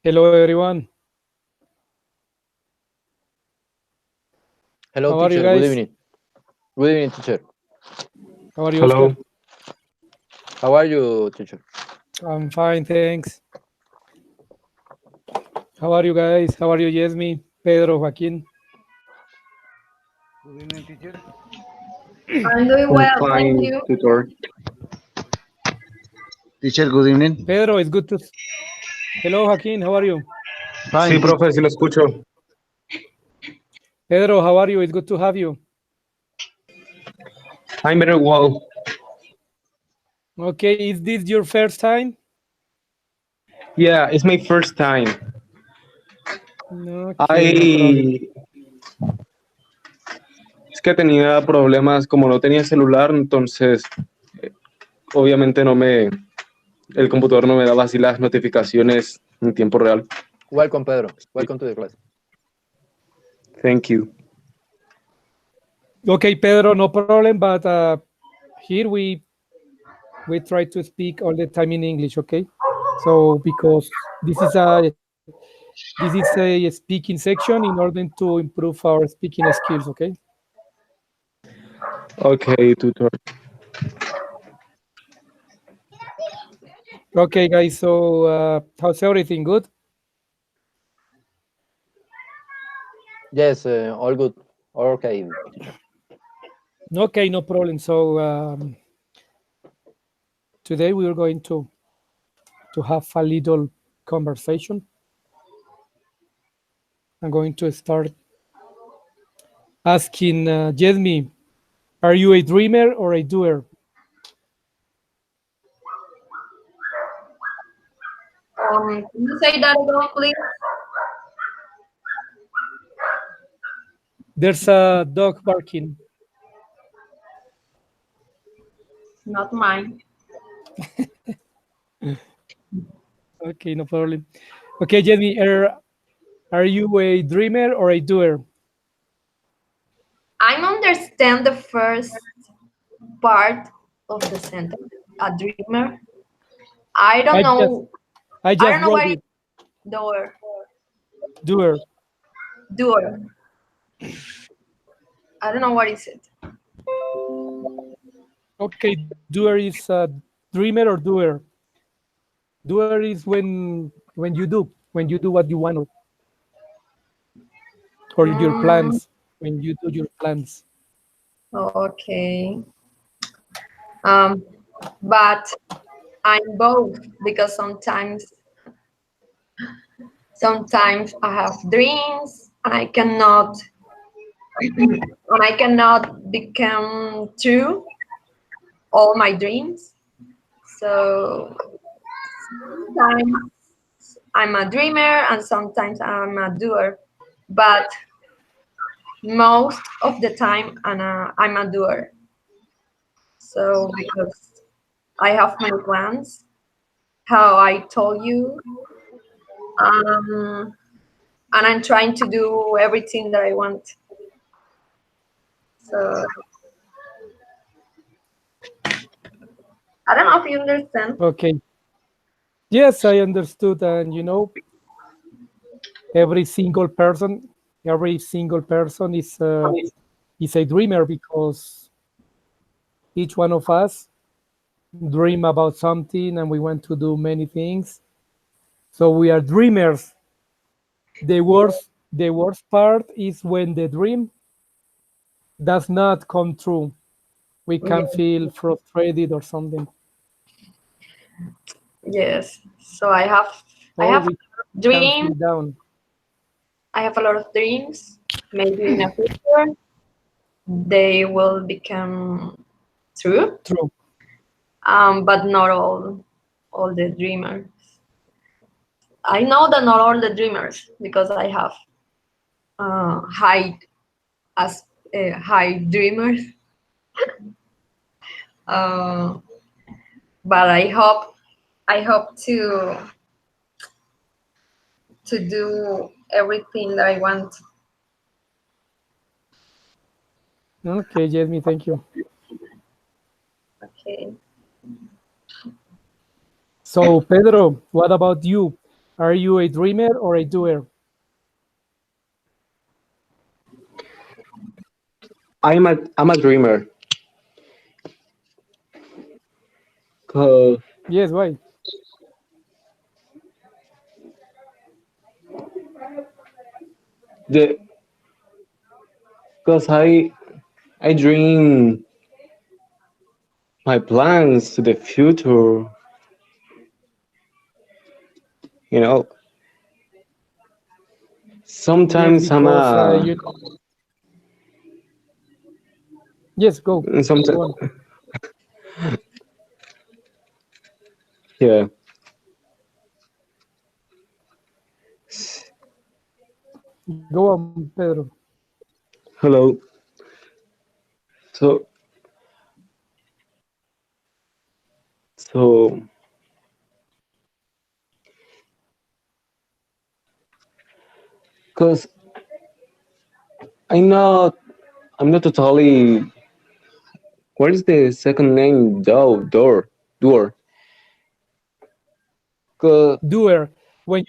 Hello, everyone. Hello, How are you teacher. Good guys? evening. Good evening, teacher. How are you, Oscar? Hello. How are you, teacher? I'm fine, thanks. How are you guys? How are you, Yesmi, Pedro, Joaquin? Good evening, teacher. I'm doing I'm well, thank fine, you. tutor. Teacher, good evening. Pedro, it's good to. Hello, Joaquin. How are you? Sí, Fine, profe, sí lo escucho. Pedro, how are you? It's good to have you. I'm very well. Okay, is this your first time? Yeah, it's my first time. Okay, no problem. I es que tenía problemas, como no tenía celular, entonces obviamente el computador no me daba así las notificaciones en tiempo real. Welcome, Pedro. Welcome to the class. Thank you. Okay, Pedro, no problem. But here we try to speak all the time in English. Okay, so because this is a speaking section in order to improve our speaking skills. Okay. Okay, tutor. Okay, guys. So how's everything? Good. Yes, all good. Okay, teacher. Okay, no problem. So today we are going to have a little conversation. I'm going to start asking Yesmi, are you a dreamer or a doer? Can you say that again, please? There's a dog barking. Not mine. Okay, no problem. Okay, Yesmi, are you a dreamer or a doer? I understand the first part of the sentence, a dreamer. I don't I just know. I I just don't know wrote what it. is doer. Doer. Doer. I don't know what is it. Okay, doer is dreamer or doer. Doer is when you do what you want or your Mm, plans when you do your plans. okay. Um, but I'm both because sometimes I have dreams and I cannot become true all my dreams. So sometimes I'm a dreamer and sometimes I'm a doer. But most of the time I'm a doer. So because I have many plans, how I told you, um, and I'm trying to do everything that I want. So I don't know if you understand. Okay. Yes, I understood. And every single person, every single person is a dreamer because each one of us dream about something and we want to do many things. So we are dreamers. The worst part is when the dream does not come true. We can Yes, feel frustrated or something. yes. So I Or have we can dreams. feel down. I have a lot of dreams. Maybe in the future they will become true. True. But not all the dreamers. I know that not all the dreamers because I have high as high dreamers. Uh, but I hope to do everything that I want. Okay, Jasmine, thank you. Okay. So, Pedro, what about you? Are you a dreamer or a doer? I'm a dreamer. 'Cause Yes, why? the because I dream my plans to the future. You know, Yes, sometimes I'm because a you. Yes, go. sometimes Go on. yeah. Go on, Pedro. Hello. So so because I'm not I'm not totally. What is the second name? Door. Cause Doer. When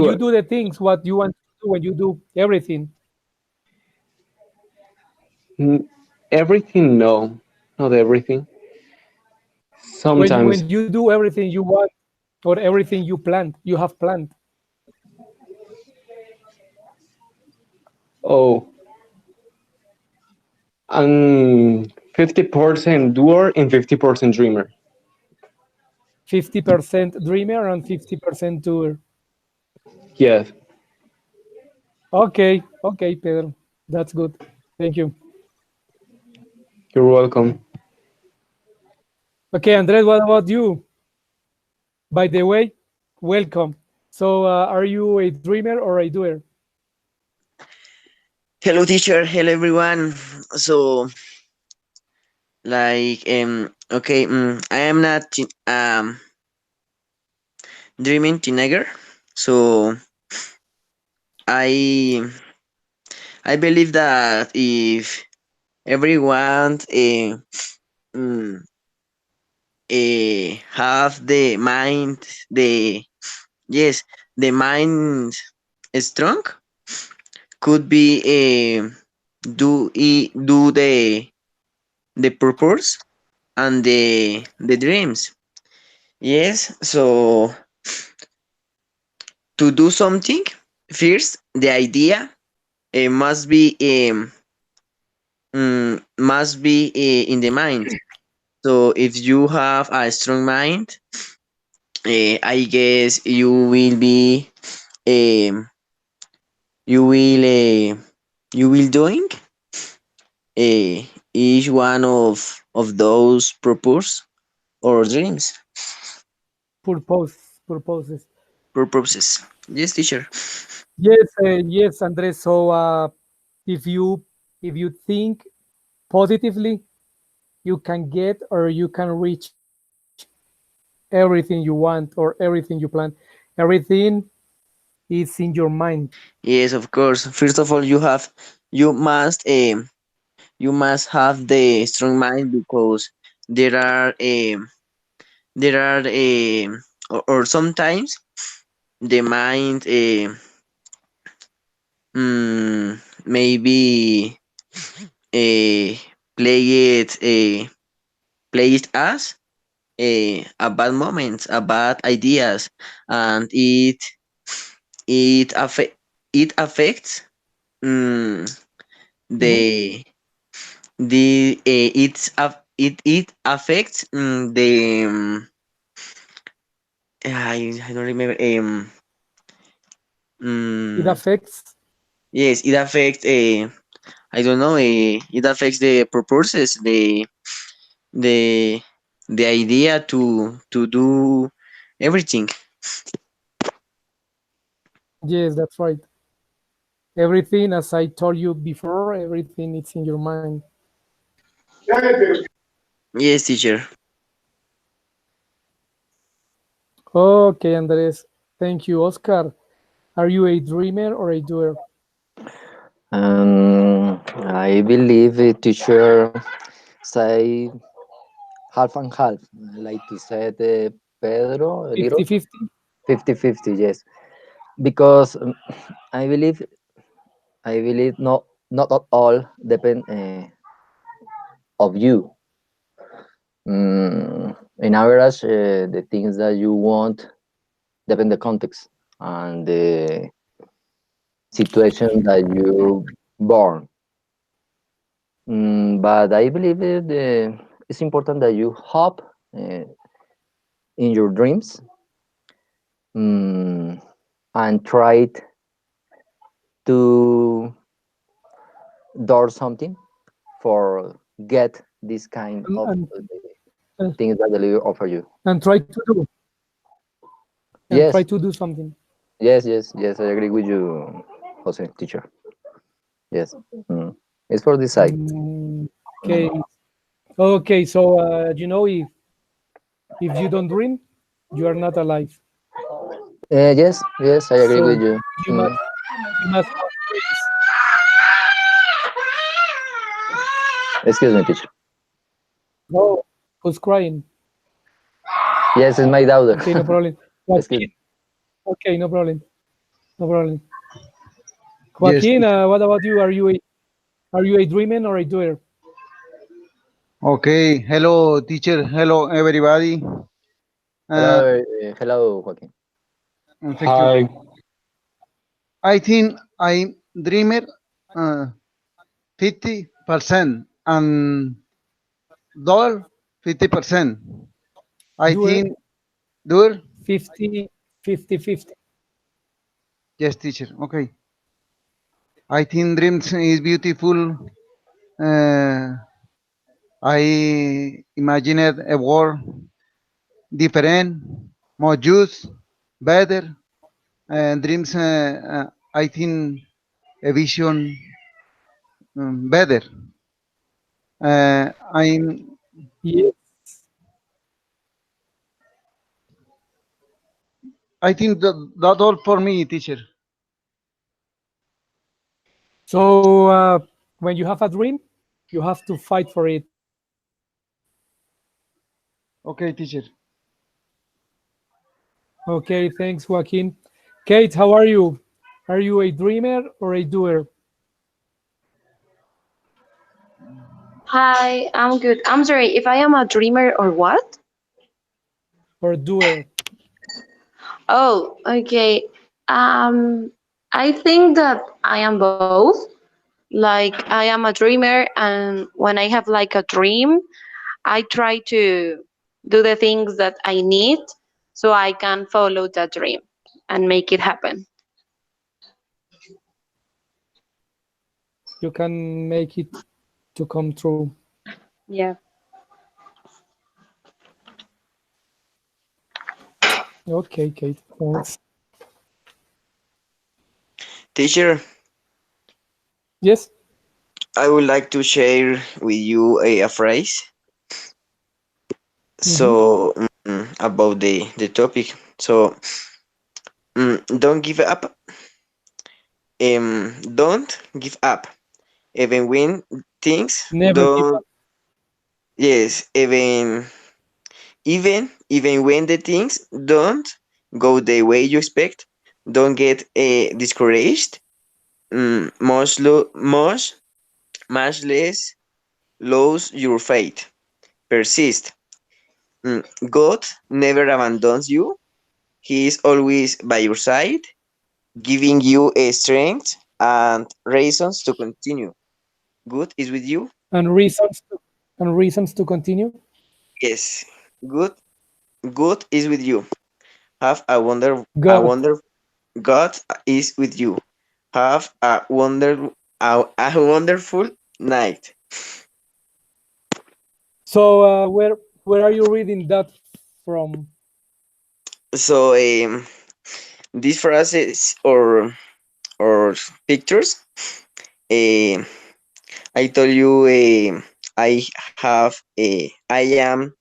you doer. do the things what you want to do, when you do everything. Everything? No, not everything. When Sometimes. you do everything you want or everything you have planned. Oh, I'm 50% doer and 50% dreamer. 50% dreamer and 50% doer. Yes, Okay, okay, Pedro. That's good. Thank you. you're welcome. Okay, Andres, what about you? By the way, welcome. So, are you a dreamer or a doer? Hello, teacher. Hello, everyone. So, okay, I am not dreaming teenager. So, I I believe that if everyone mm, have the mind, the yes, the mind strong, could be do the purpose and the dreams. Yes, so to do something, first the idea must be in the mind. So if you have a strong mind, I guess um, you will you will doing uh, each one of those purpose or dreams Purposes. purposes. Yes, teacher. Yes, yes, Andres. So, if you if you think positively, you can get or you can reach everything you want or everything you plan. Everything is in your mind. Yes, of course. First of all, you must you must have the strong mind because there are there are or sometimes the mind maybe uh, play it play it as a bad moments, a bad ideas, and it affect it affects um, Mhm. the it affects the I don't remember It um affects. yes, it affects I don't know it affects the purposes, the the idea to do everything. Yes, that's right. Everything, as I told you before, everything is in your mind. Yes, teacher. Okay, Andres. Thank you, Oscar. Are you a dreamer or a doer? I believe the teacher say half and half. I like to say the Pedro, a little 50-50? 50-50, yes. Because I believe not at all depend of you. In average, the things that you want depend the context and the situation that you born. But I believe it's important that you hope in your dreams, and try to do something for get this kind And, of and, uh, things that the Lord offer you. and try to do and try Yes, to do something. yes. I agree with you, Jose, teacher. Yes, it's for this side. Okay. Okay. So if you don't dream, you are not alive. Yes, I agree So with you. you must you must have dreams. Excuse me, teacher. Oh, who's crying? Yes, it's my daughter. Okay, no problem. Excuse me. Joaquin. Okay, no problem. No problem. Yes, Joaquin, teacher. what about you? Are you a dreamer or a doer? Okay. Hello, teacher. Hello, everybody. Uh, Hello, Joaquin. thank you. Hi. I think I'm dreamer 50% and dollar 50%. I Doer, think doer. 50, 50. Yes, teacher. Okay. I think dreams is beautiful. Uh, I imagined a world different, more just, better. And dreams, I think a vision better. I'm. Yes. I think that all for me, teacher. So when you have a dream, you have to fight for it. Okay, teacher. Okay, thanks, Joaquin. Kate, how are you? Are you a dreamer or a doer? Hi, I'm good. I'm sorry, if I am a dreamer or what? Or doer? Oh, okay. Um, I think that I am both. Like, I am a dreamer, and when I have like a dream, I try to do the things that I need so I can follow that dream and make it happen. You can make it to come true. Yeah. Okay, Kate, thanks. Teacher, Yes? I would like to share with you a phrase. Mm-hmm. So about the topic. So don't give up. Don't give up. Even when things Never give don't. up. Yes, even when the things don't go the way you expect, don't get discouraged. Much less lose your faith. Persist. God never abandons you. He is always by your side, giving you a strength and reasons to continue. Good is with you. And reasons to continue. Yes, good. Good is with you. Have a God. God is with you. Have a wonderful night. So where are you reading that from? So these phrases or pictures. Um, I told you I have I am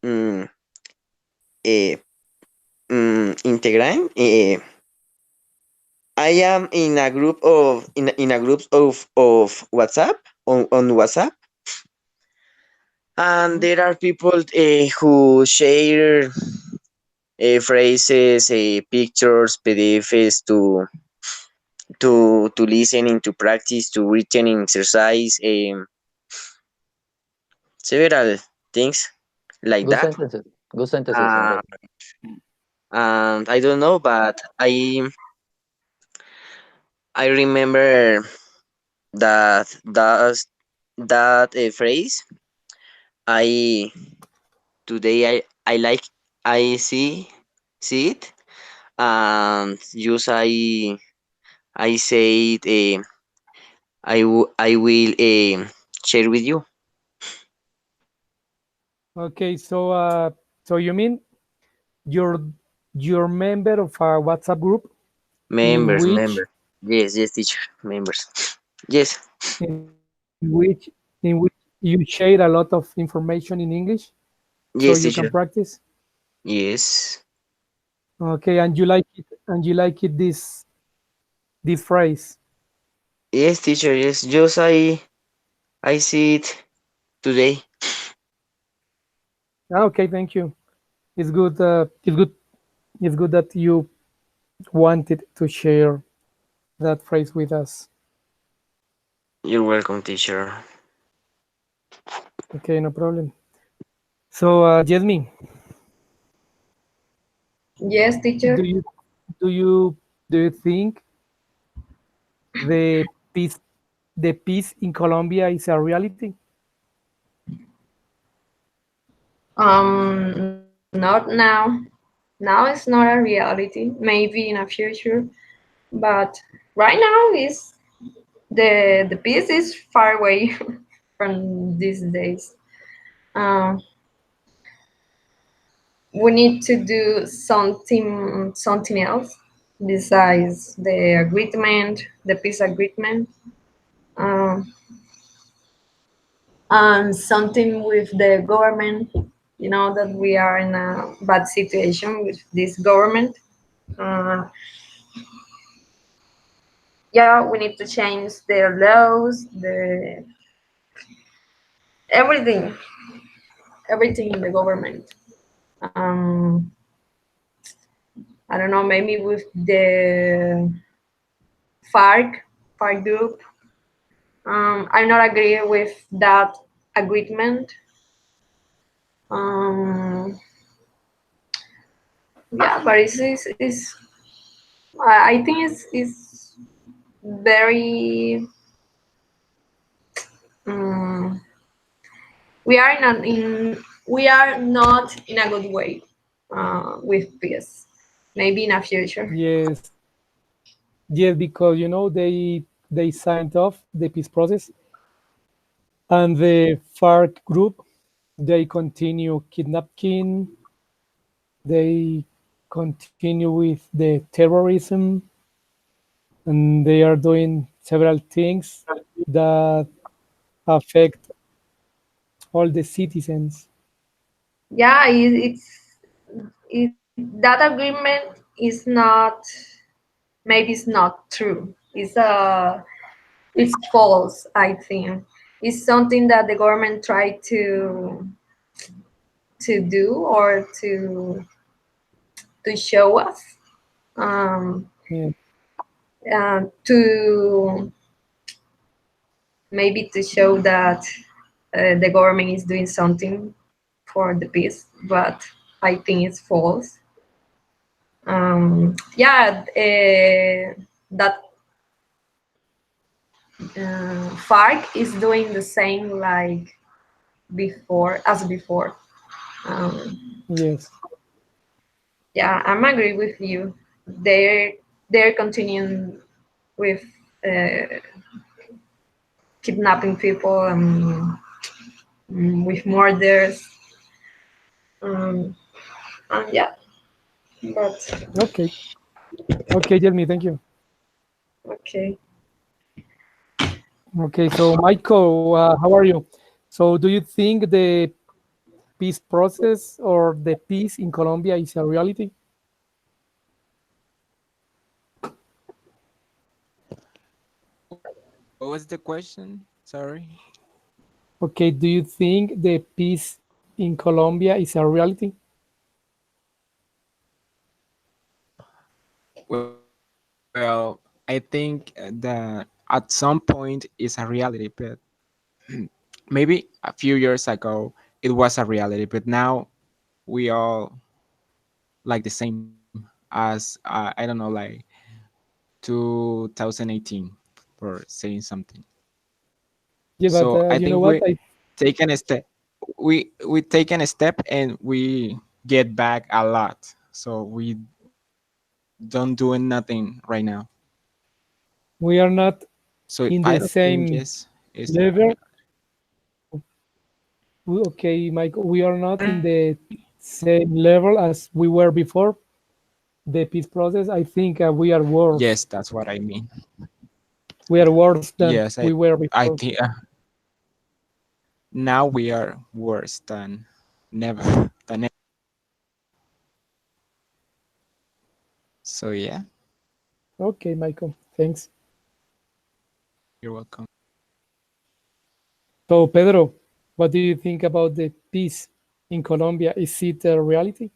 um, a integrant. I am in a group of WhatsApp on WhatsApp, and there are people who share phrases, pictures, PDFs to listening, to practice, to written exercise, several things like Good that. sentences. Good sentences. Uh, and I don't know, but I remember that phrase. I today I like I see it, and use I say it. I will share with you. Okay, so you mean you're member of a WhatsApp group in Members, which members. Yes, yes, teacher. Members. Yes, in which you share a lot of information in English so yes, you can teacher. practice. Yes, Okay, and you like it this phrase. yes, teacher. Yes, just I see it today. Okay, thank you. It's good. It's good. It's good that you wanted to share that phrase with us. You're welcome, teacher. Okay, no problem. So, Jasmine, Yes, teacher. do you do you do you think the peace the peace in Colombia is a reality? Not now. Now it's not a reality. Maybe in a future, but right now is the peace is far away from these days. Um, we need to do something else besides the agreement, the peace agreement, um, and something with the government. You know that we are in a bad situation with this government. Uh, yeah, we need to change the laws, the everything, everything in the government. Um, I don't know, maybe with the FARC, FARC group. I'm not agree with that agreement. Um, yeah, but I think it's very. Um, we are we are not in a good way with peace. Maybe in a future. Yes, yes, because you know they signed off the peace process, and the FARC group they continue kidnapping, they continue with the terrorism, and they are doing several things that affect all the citizens. Yeah, that agreement is not, maybe it's not true. It's false. I think it's something that the government tried to do or to show us, um, Yeah. to maybe to show that the government is doing something for the peace, but I think it's false. Yeah, that FARC is doing the same like before, as before. Yes. Yeah, I'm agree with you. They're continuing with uh, kidnapping people and with murders. And yeah, but Okay. Okay, Jeremy, thank you. okay. Okay, so Michael, how are you? So do you think the peace process or the peace in Colombia is a reality? What was the question? Sorry. Okay, do you think the peace in Colombia is a reality? Well, I think that at some point it's a reality, but maybe a few years ago it was a reality, but now we all like the same as I don't know, like 2018 for saying something. Yeah, but So I you know think what? we taken a step. We taken a step and we get back a lot. So we don't doing nothing right now. We are not So in I the don't think same yes is level. Okay, Michael, we are not in the same level as we were before the peace process. I think we are worse. yes, that's what I mean. We are worse than Yes, we were I before. think now we are worse than never than ever. So yeah, Okay, Michael, thanks. you're welcome. So, Pedro, what do you think about the peace in Colombia? Is it a reality?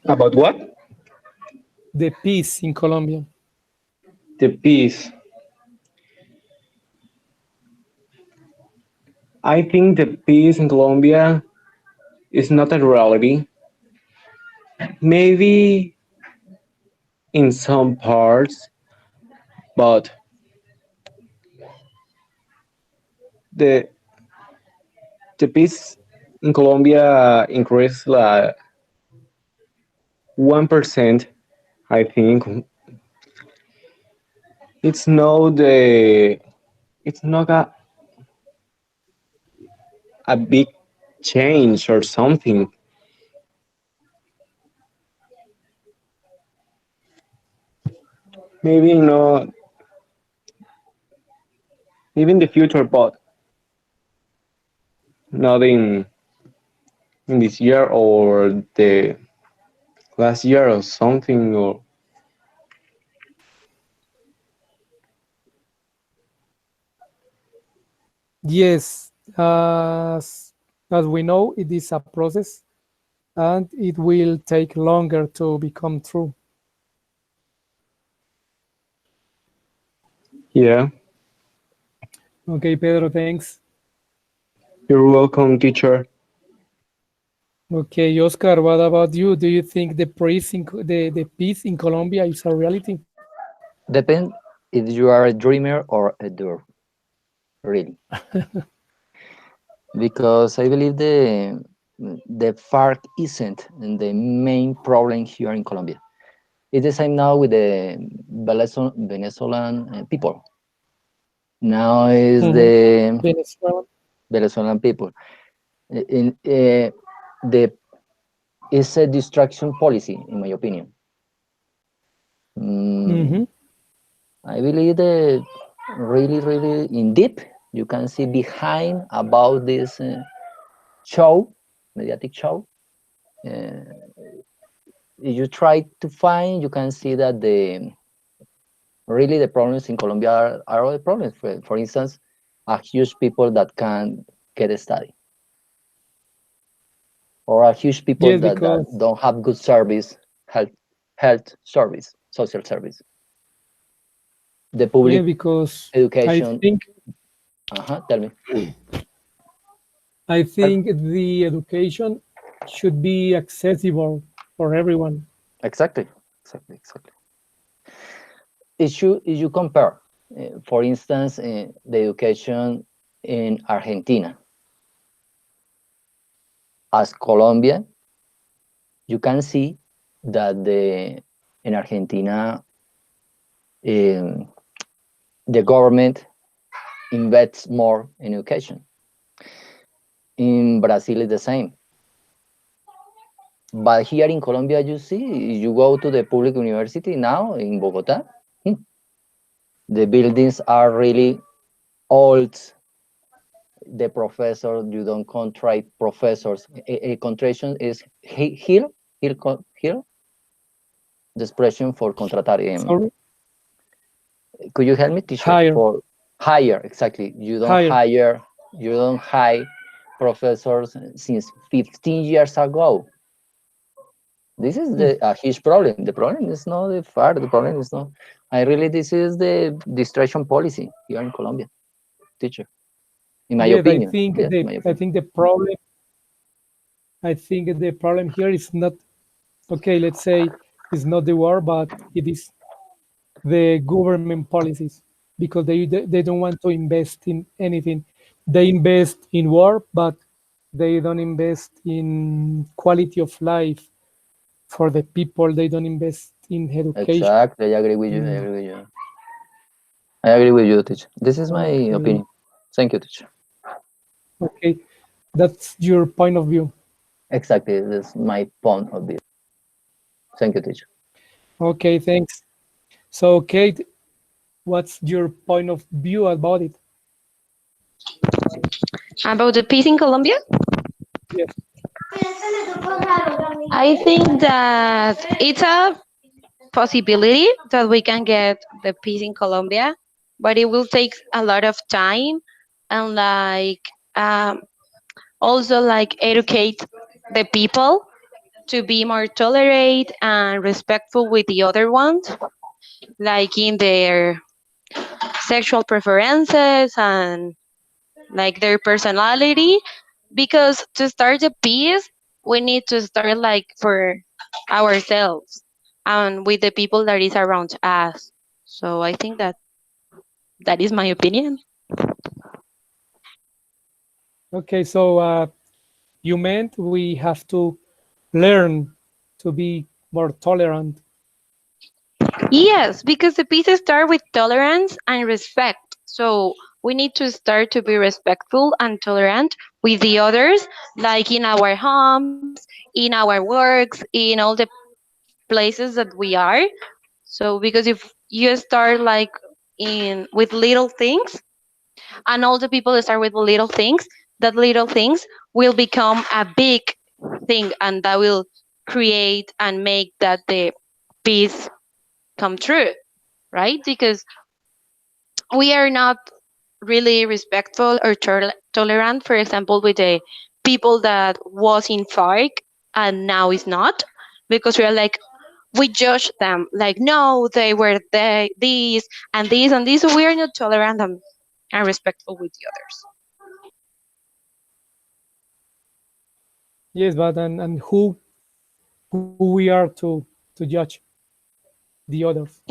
About what? The peace in Colombia. The peace. I think the peace in Colombia is not a reality. Maybe in some parts, but the the peace in Colombia increased like 1%. I think it's not the it's not a big change or something. Maybe not even the future, but not in this year or the last year or something. Or Yes, as we know, it is a process and it will take longer to become true. yeah, Okay, Pedro, thanks. you're welcome, teacher. Okay, Oscar, what about you? Do you think the peace in Colombia is a reality? Depend if you are a dreamer or a doer, really. Because I believe the FARC isn't the main problem here in Colombia. It's the same now with the Venezuelan people. Now is Mhm. the Venezuela. Venezuelan people. The It's a distraction policy, in my opinion. Hmm. I believe that really, really in deep, you can see behind about this show, mediatic show. Uh, if you try to find, you can see that the problems in Colombia are other problems. For instance, a huge people that can get a study, or a huge people Yes, that because don't have good service, health service, social service. The yeah, public because I education. think Tell me. I think the education should be accessible for everyone. Exactly. If you compare, for instance, the education in Argentina as Colombia, you can see that in Argentina, um, the government invests more in education. In Brazil, it's the same. But here in Colombia, you see, you go to the public university now in Bogota, the buildings are really old. The professor, you don't contract professors. A contraction is here, the expression for contratar. Sorry, Could you help me, teacher? higher, For hire, exactly. higher. You don't hire professors since 15 years ago. This is a huge problem. The problem is not the far. The problem is not. This is the distraction policy here in Colombia, teacher. In my Yes, opinion. I think Yes, the my I opinion. think the problem I think the problem here is not okay. Let's say it's not the war, but it is the government policies because they don't want to invest in anything. They invest in war, but they don't invest in quality of life for the people. They don't invest in education. Exactly. I agree with you. I agree with you. I agree with you, teacher. This is my Okay. opinion. Thank you, teacher. Okay, that's your point of view. Exactly. This is my point of view. Thank you, teacher. Okay, thanks. So, Kate, what's your point of view about it? About the peace in Colombia? Yes. I think that it's a possibility that we can get the peace in Colombia, but it will take a lot of time and um, also educate the people to be more tolerant and respectful with the other ones, like in their sexual preferences and like their personality. Because to start a peace, we need to start like for ourselves and with the people that is around us. So I think that that is my opinion. Okay, so you meant we have to learn to be more tolerant. Yes, because the peace start with tolerance and respect. So we need to start to be respectful and tolerant with the others, like in our homes, in our works, in all the places that we are. So because if you start like in with little things, and all the people start with little things, that little things will become a big thing, and that will create and make that the peace come true, right? Because we are not really respectful or tolerant, for example, with the people that was in FARC and now is not, because we are like, we judge them like, no, they were these and these and these. So we are not tolerant and respectful with the others. Yes, but and who we are to judge the others.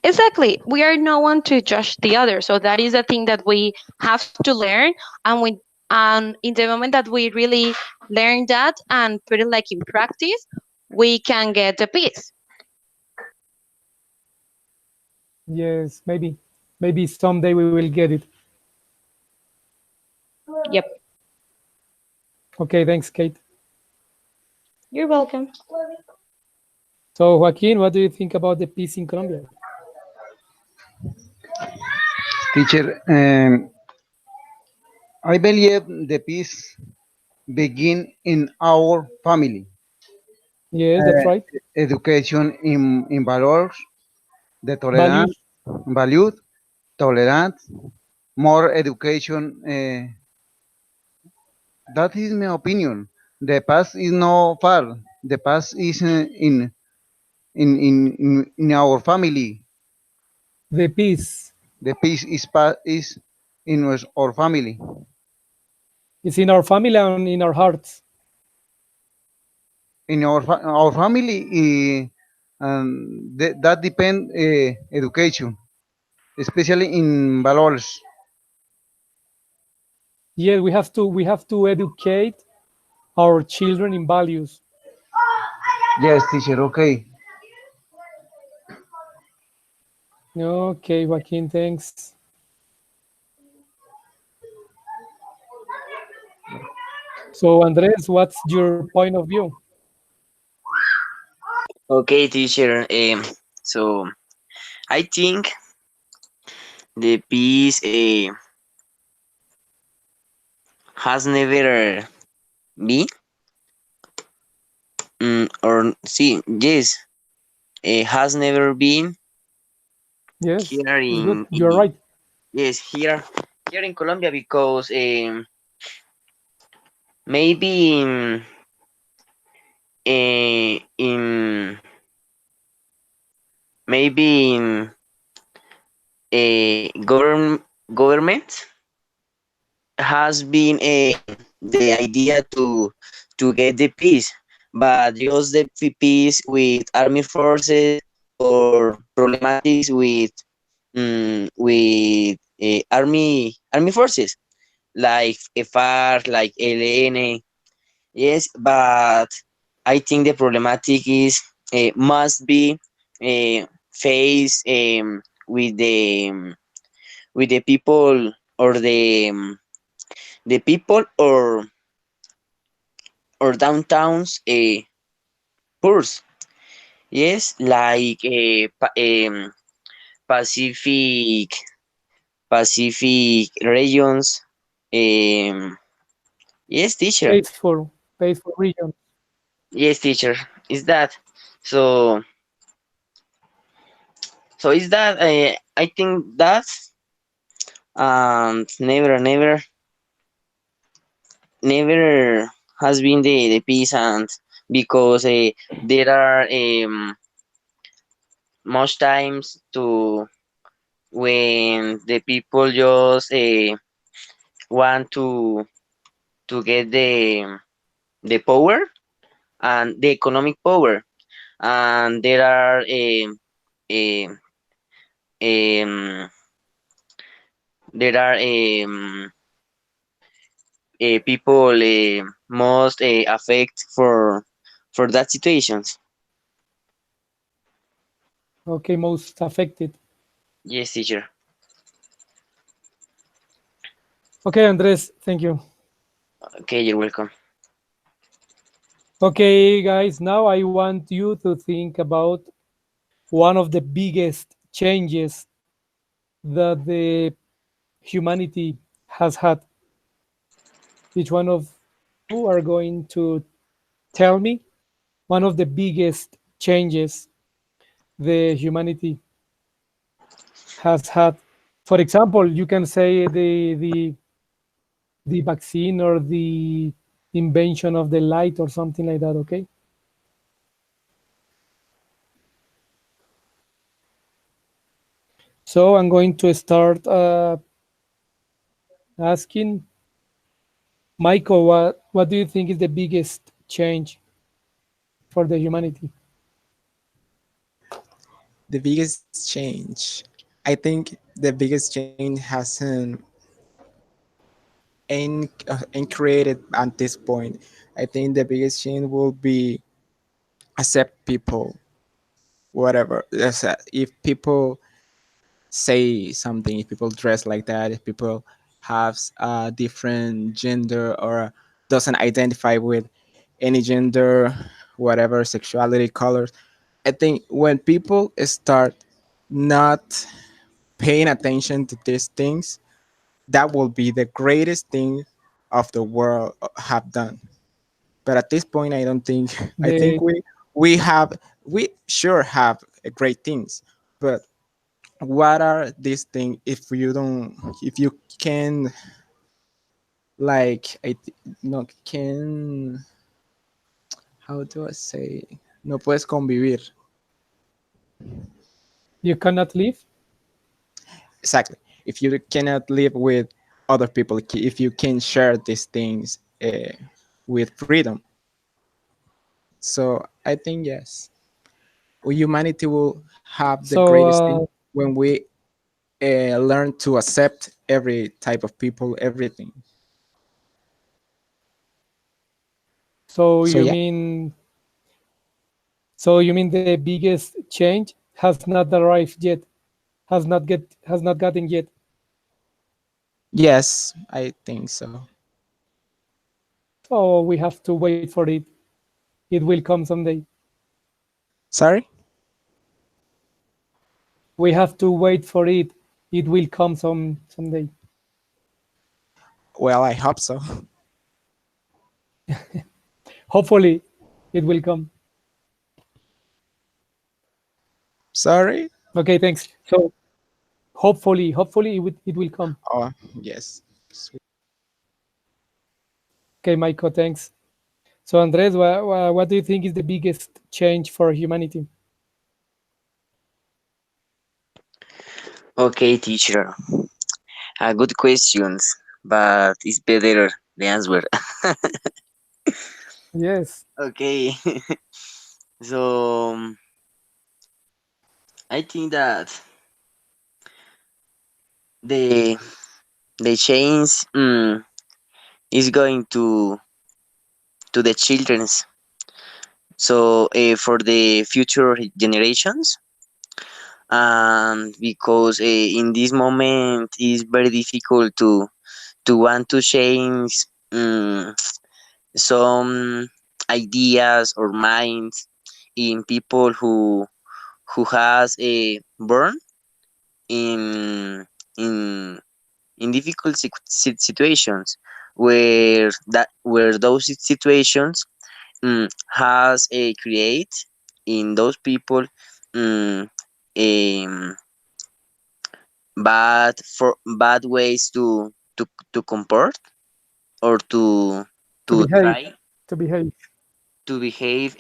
Exactly. We are no one to judge the other. So that is the thing that we have to learn. And in the moment that we really learn that and put it like in practice, we can get the peace. Yes, maybe someday we will get it. Yep. Okay, thanks, Kate. You're welcome. So, Joaquin, what do you think about the peace in Colombia? Teacher, I believe the peace begin in our family. Yes, that's right. Education in values, the tolerance, Values. values, tolerance, more education. That is my opinion. The past is not far. The past is in our family. The peace The peace is in our family. is in our family and in our hearts. In our family, that depend education, especially in values. Yes, we have to educate our children in values. Yes, teacher. Okay. Okay, Joaquin, thanks. So, Andres, what's your point of view? Okay, teacher. So I think the peace has never been, or see, yes, has never been Yes, here it's good. You're right. yes, here in Colombia, because maybe in maybe in a government has been the idea to get the peace, but just the peace with army forces or problematics with army forces like FARC, like LN. Yes, but I think the problematic is must be faced with the people or the people or downtowns purse. Yes, like Pacific regions. Yes, teacher. Peaceful region. Yes, teacher. Is that so? So is that I think that never has been the peace, and because there are much times to when the people just want to get the power and the economic power, and there are um, um, there are people most affect for that situations. Okay, most affected. Yes, teacher. Okay, Andres, thank you. Okay, you're welcome. Okay, guys, now I want you to think about one of the biggest changes that the humanity has had. Each one of you are going to tell me one of the biggest changes the humanity has had. For example, you can say the vaccine or the invention of the light or something like that, okay? So I'm going to start asking Michael, what do you think is the biggest change for the humanity? The biggest change, I think the biggest change hasn't ain't created at this point. I think the biggest change will be accept people, whatever. If people say something, if people dress like that, if people have a different gender or doesn't identify with any gender, whatever sexuality, colors. I think when people start not paying attention to these things, that will be the greatest thing of the world have done. But at this point, I don't think. I think The we sure have great things, but what are these things if you can like no can how do I say no puedes convivir. you cannot live. Exactly. If you cannot live with other people, if you can share these things with freedom. So I think yes, humanity will have the So greatest thing when we learn to accept every type of people, everything. so So you yeah, mean so you mean the biggest change has not arrived yet, has not gotten yet. yes, I think so. So we have to wait for it. It will come someday. Sorry. We have to wait for it. It will come someday. Well, I hope so. Hopefully, it will come. Sorry. Okay, thanks. So hopefully it will come. Oh yes. Okay, Michael, thanks. So Andres, what do you think is the biggest change for humanity? Okay, teacher. Good questions, but it's better the answer. Yes. Okay. So I think that the the change is going to the children's. So for the future generations, and because in this moment it's very difficult to want to change some ideas or minds in people who has a born in in in difficult situations where those situations has a create in those people um, um, bad ways to comport or To to behave. try To behave. to behave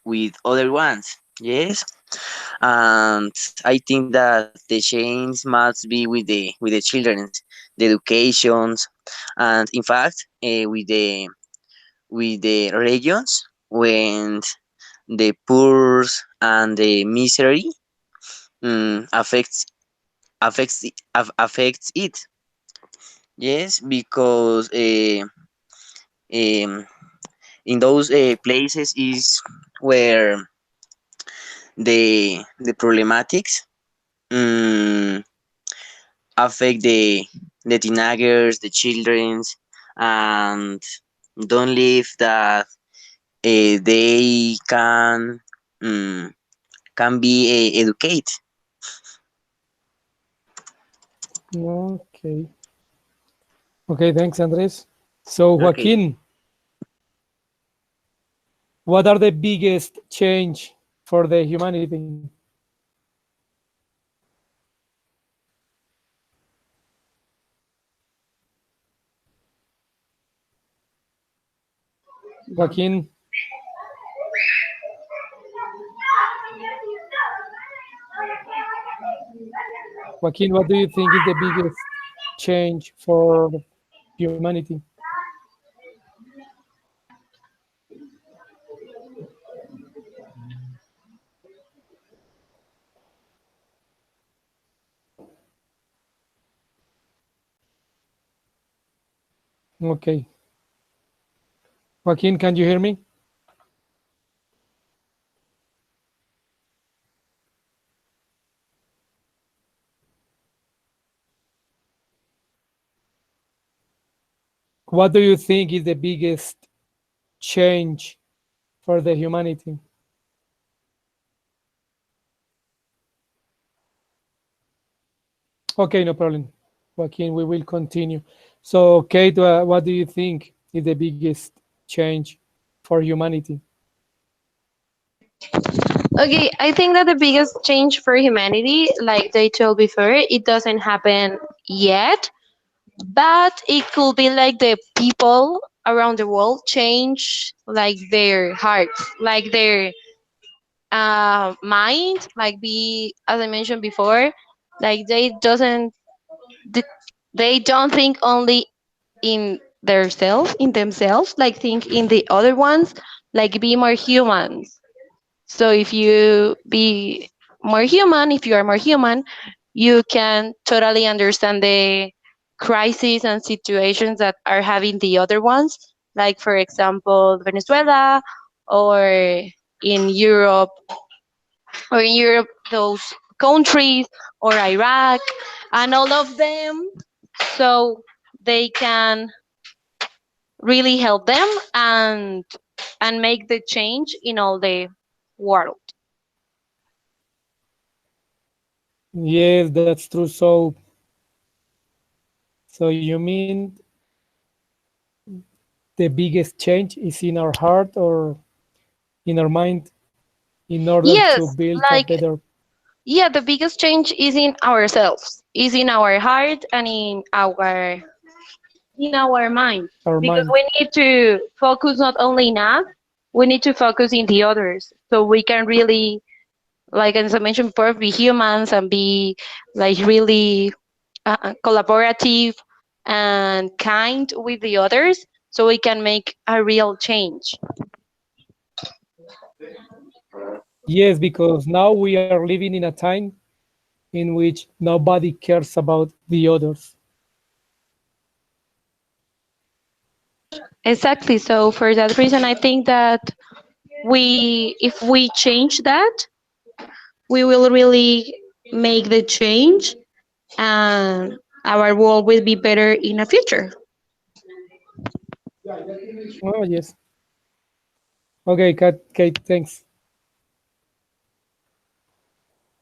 with other ones. Yes, and I think that the change must be with the children, the educations, and in fact with the regions when the poor and the misery affects it. Yes, because um, in those places is where the problematics um, affect the teenagers, the childrens, and don't leave that they um, can be educate. Okay. Okay, thanks, Andres. So Okay. Joaquin, what are the biggest change for the humanity? Joaquin, Joaquin, what do you think is the biggest change for humanity? Okay. Joaquin, can you hear me? What do you think is the biggest change for the humanity? Okay, no problem. Joaquin, we will continue. So, Kate, what do you think is the biggest change for humanity? Okay, I think that the biggest change for humanity, like they told before, it doesn't happen yet, but it could be like the people around the world change like their hearts, like their mind, like be as I mentioned before, like th- they don't think only in themselves, like think in the other ones, like be more humans. So if you be more human, if you are more human, you can totally understand the crises and situations that are having the other ones, like for example Venezuela, or in Europe, those countries, or Iraq, and all of them, so they can really help them and make the change in all the world. Yes, that's true. So you mean the biggest change is in our heart or in our mind in order to Yes, build a like, better. yeah, the biggest change is in ourselves, is in our heart and in our in our mind, our because mind. we need to focus not only in us, we need to focus in the others, so we can really, like as I mentioned before, be humans and be like really collaborative and kind with the others, so we can make a real change. Yes, because now we are living in a time in which nobody cares about the others. Exactly. So for that reason, I think that if we change that, we will really make the change, and our world will be better in the future. Oh, yes. Okay, Kate, thanks.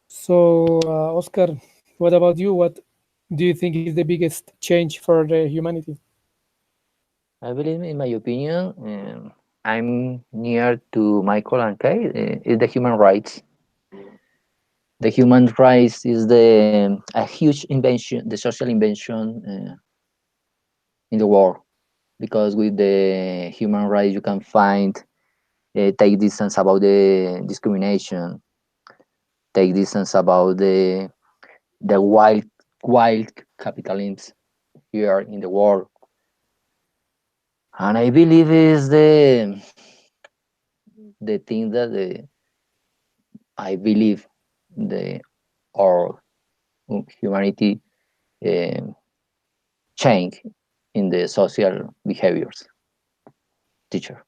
So, Oscar, what about you? What do you think is the biggest change for the humanity? I believe, in my opinion, I'm near to Michael and Kay, is the human rights. The human rights is a huge invention, the social invention in the world, because with the human rights you can find, take distance about the discrimination, take distance about the wild capitalism here in the world. And I believe is the thing that I believe the our humanity um change in the social behaviors. Teacher,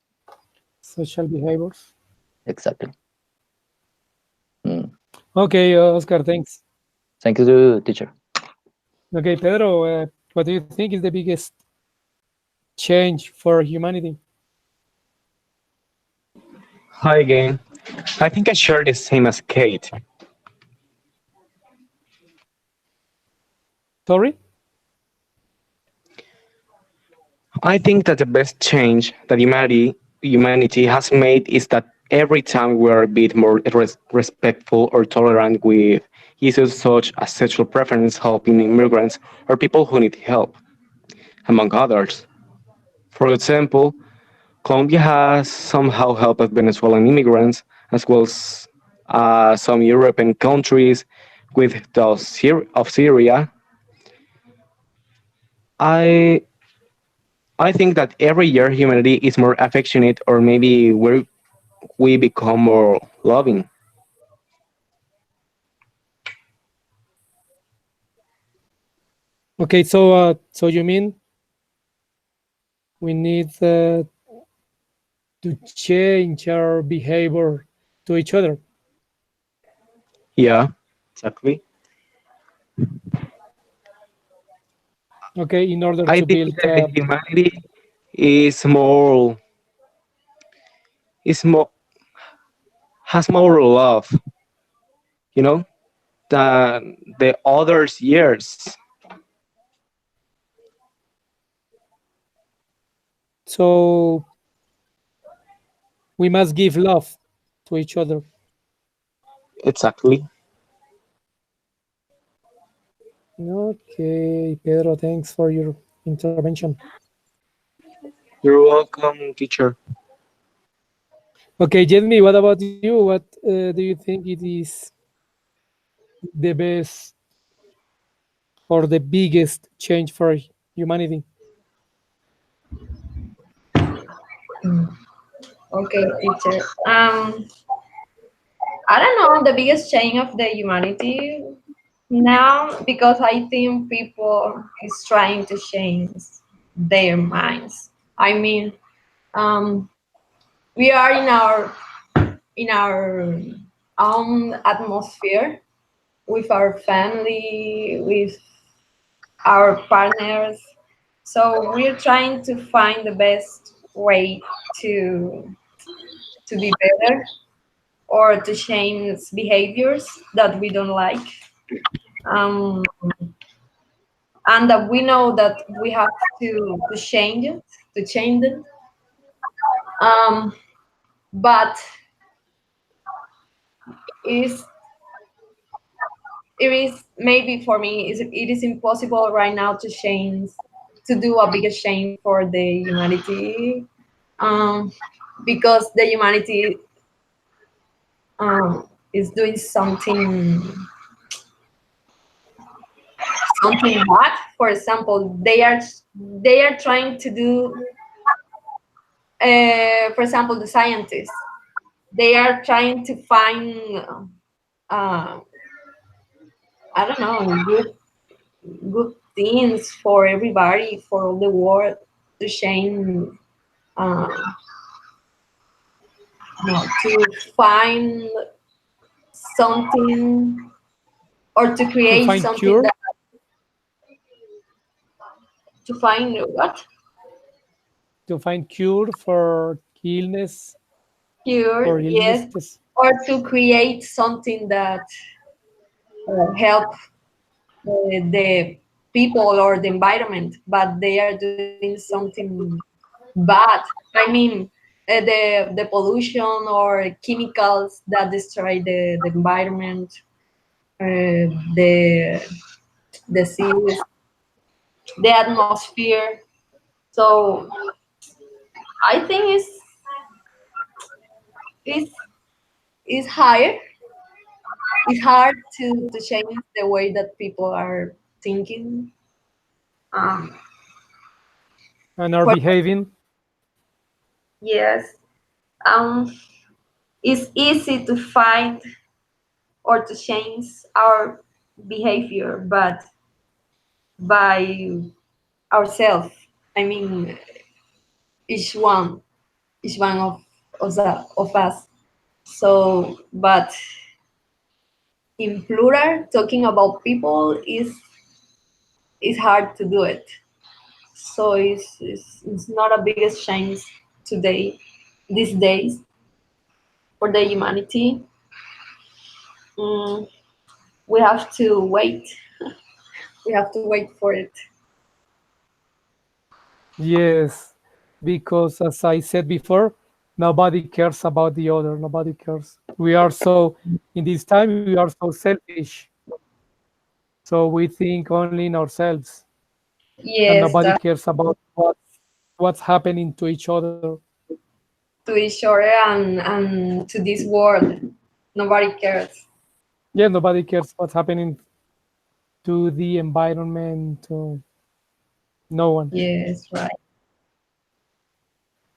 Social behaviors. exactly. Mm. Okay, Oscar, thanks. Thank you, teacher. Okay, Pedro, what do you think is the biggest change for humanity? Hi again. I think I share the same as Kate. Sorry? I think that the best change that humanity has made is that every time we are a bit more respectful or tolerant with issues such as sexual preference, helping immigrants, or people who need help, among others. For example, Colombia has somehow helped Venezuelan immigrants, as well as some European countries with those of Syria. I I think that every year humanity is more affectionate, or maybe we become more loving. Okay, so you mean we need to change our behavior to each other? Yeah, exactly. Okay, in order I to think build. that the humanity is is more has more love, you know, than the others years. So we must give love to each other. Exactly. Okay, Pedro, thanks for your intervention. You're welcome, teacher. Okay, Jenny, what about you? What do you think it is the best or the biggest change for humanity? Okay, teacher. I don't know the biggest change of the humanity now, because I think people is trying to change their minds. I mean, um, we are in our own atmosphere with our family, with our partners. So we're trying to find the best way to to be better, or to change behaviors that we don't like, um, and that we know that we have to change it, to change it. Um, but it is it is maybe for me, it is impossible right now to change to do a big shame for the humanity, because the humanity is doing something bad. For example, they are trying to do, for example, the scientists, they are trying to find, uh, I don't know, good things for everybody, for all the world, to change, uh, no, to find something, or to To create find something cure, that, to find what? to find cure for illness, Cure, for yes, illnesses. or to create something that help the people or the environment, but they are doing something bad. I mean, the pollution or chemicals that destroy the environment, the seas, the atmosphere. So I think it's it's higher. It's hard to change the way that people are thinking. Um, And are for, behaving. yes, um, it's easy to find or to change our behavior, but by ourselves. I mean, each one, each one of us. So, but in plural, talking about people is hard to do it. So it's not a biggest change today, these days, for the humanity. Mm, we have to wait. We have to wait for it. Yes, because as I said before, nobody cares about the other. Nobody cares. We are so, in this time, we are so selfish. So we think only in ourselves, and Yes, nobody that, cares about what's happening to each other. to each other and to this world. Nobody cares. Yeah, nobody cares what's happening to the environment. To no one. Yes, right.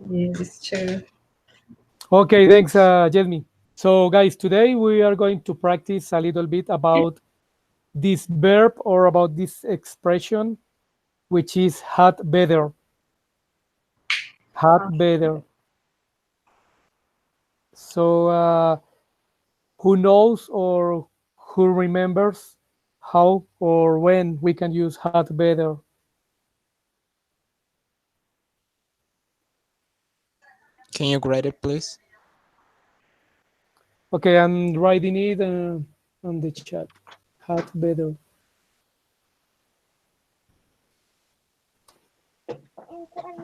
Yes, it's true. Okay, thanks, Jelmy. So, guys, today we are going to practice a little bit about this verb or about this expression, which is had better. Had better. So, who knows or who remembers how or when we can use had better? Can you grade it, please? Okay, I'm writing it on the chat. Had better.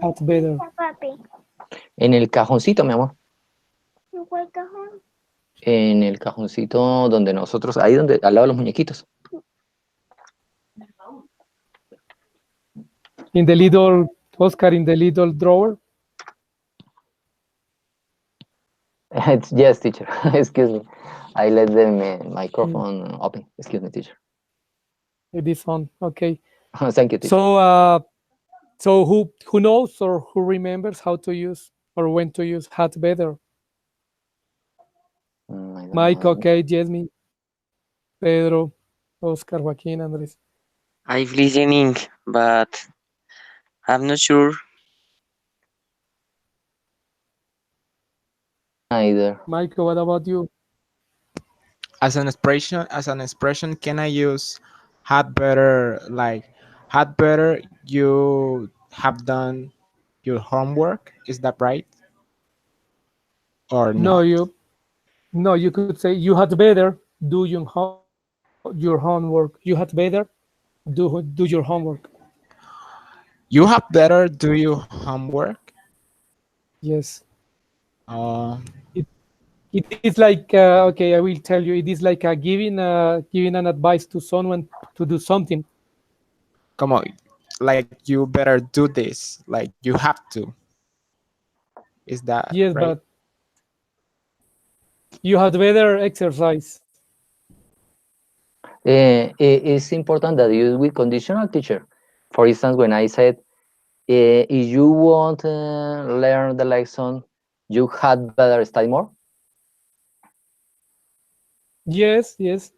Had better. En el cajoncito, mi amor. ¿En cuál cajón? En el cajoncito donde nosotros, ahí donde, al lado de los muñequitos. In the little, Oscar, in the little drawer. Yes, teacher. Excuse me. I let the microphone open. Excuse me, teacher. It is on. Okay. Thank you, teacher. So who knows or who remembers how to use or when to use had better? I don't Mike, know. okay, Jasmine, Pedro, Oscar, Joaquin, Andres. I'm listening, but I'm not sure. Either. Michael, what about you? As an expression, can I use had better, like had better you have done your homework? Is that right? Or No, not? you could say you had better do your homework. You had better do your homework. You have better do your homework. Yes. Uh, It is like okay, I will tell you. It is like giving an advice to someone to do something. Come on, like you better do this, like you have to. Is that Yes, right? but you had better exercise. It's important that you use with conditional, teacher. For instance, when I said, if you want to learn the lesson, you had better study more. Yes, yes.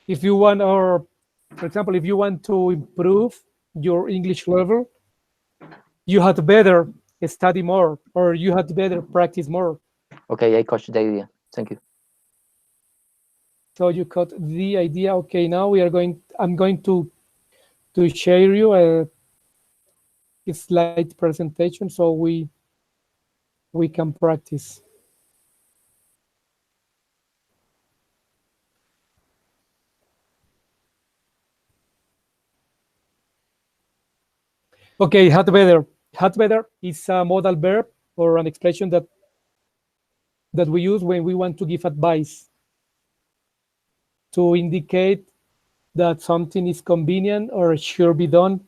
If you want, or for example, if you want to improve your English level, you had better study more, or you had better practice more. Okay, I caught the idea. Thank you. So you caught the idea. Okay, now we are going. I'm going to share you a slide presentation so we can practice. Okay, had better. Had better is a modal verb or an expression that we use when we want to give advice to indicate that something is convenient or should be done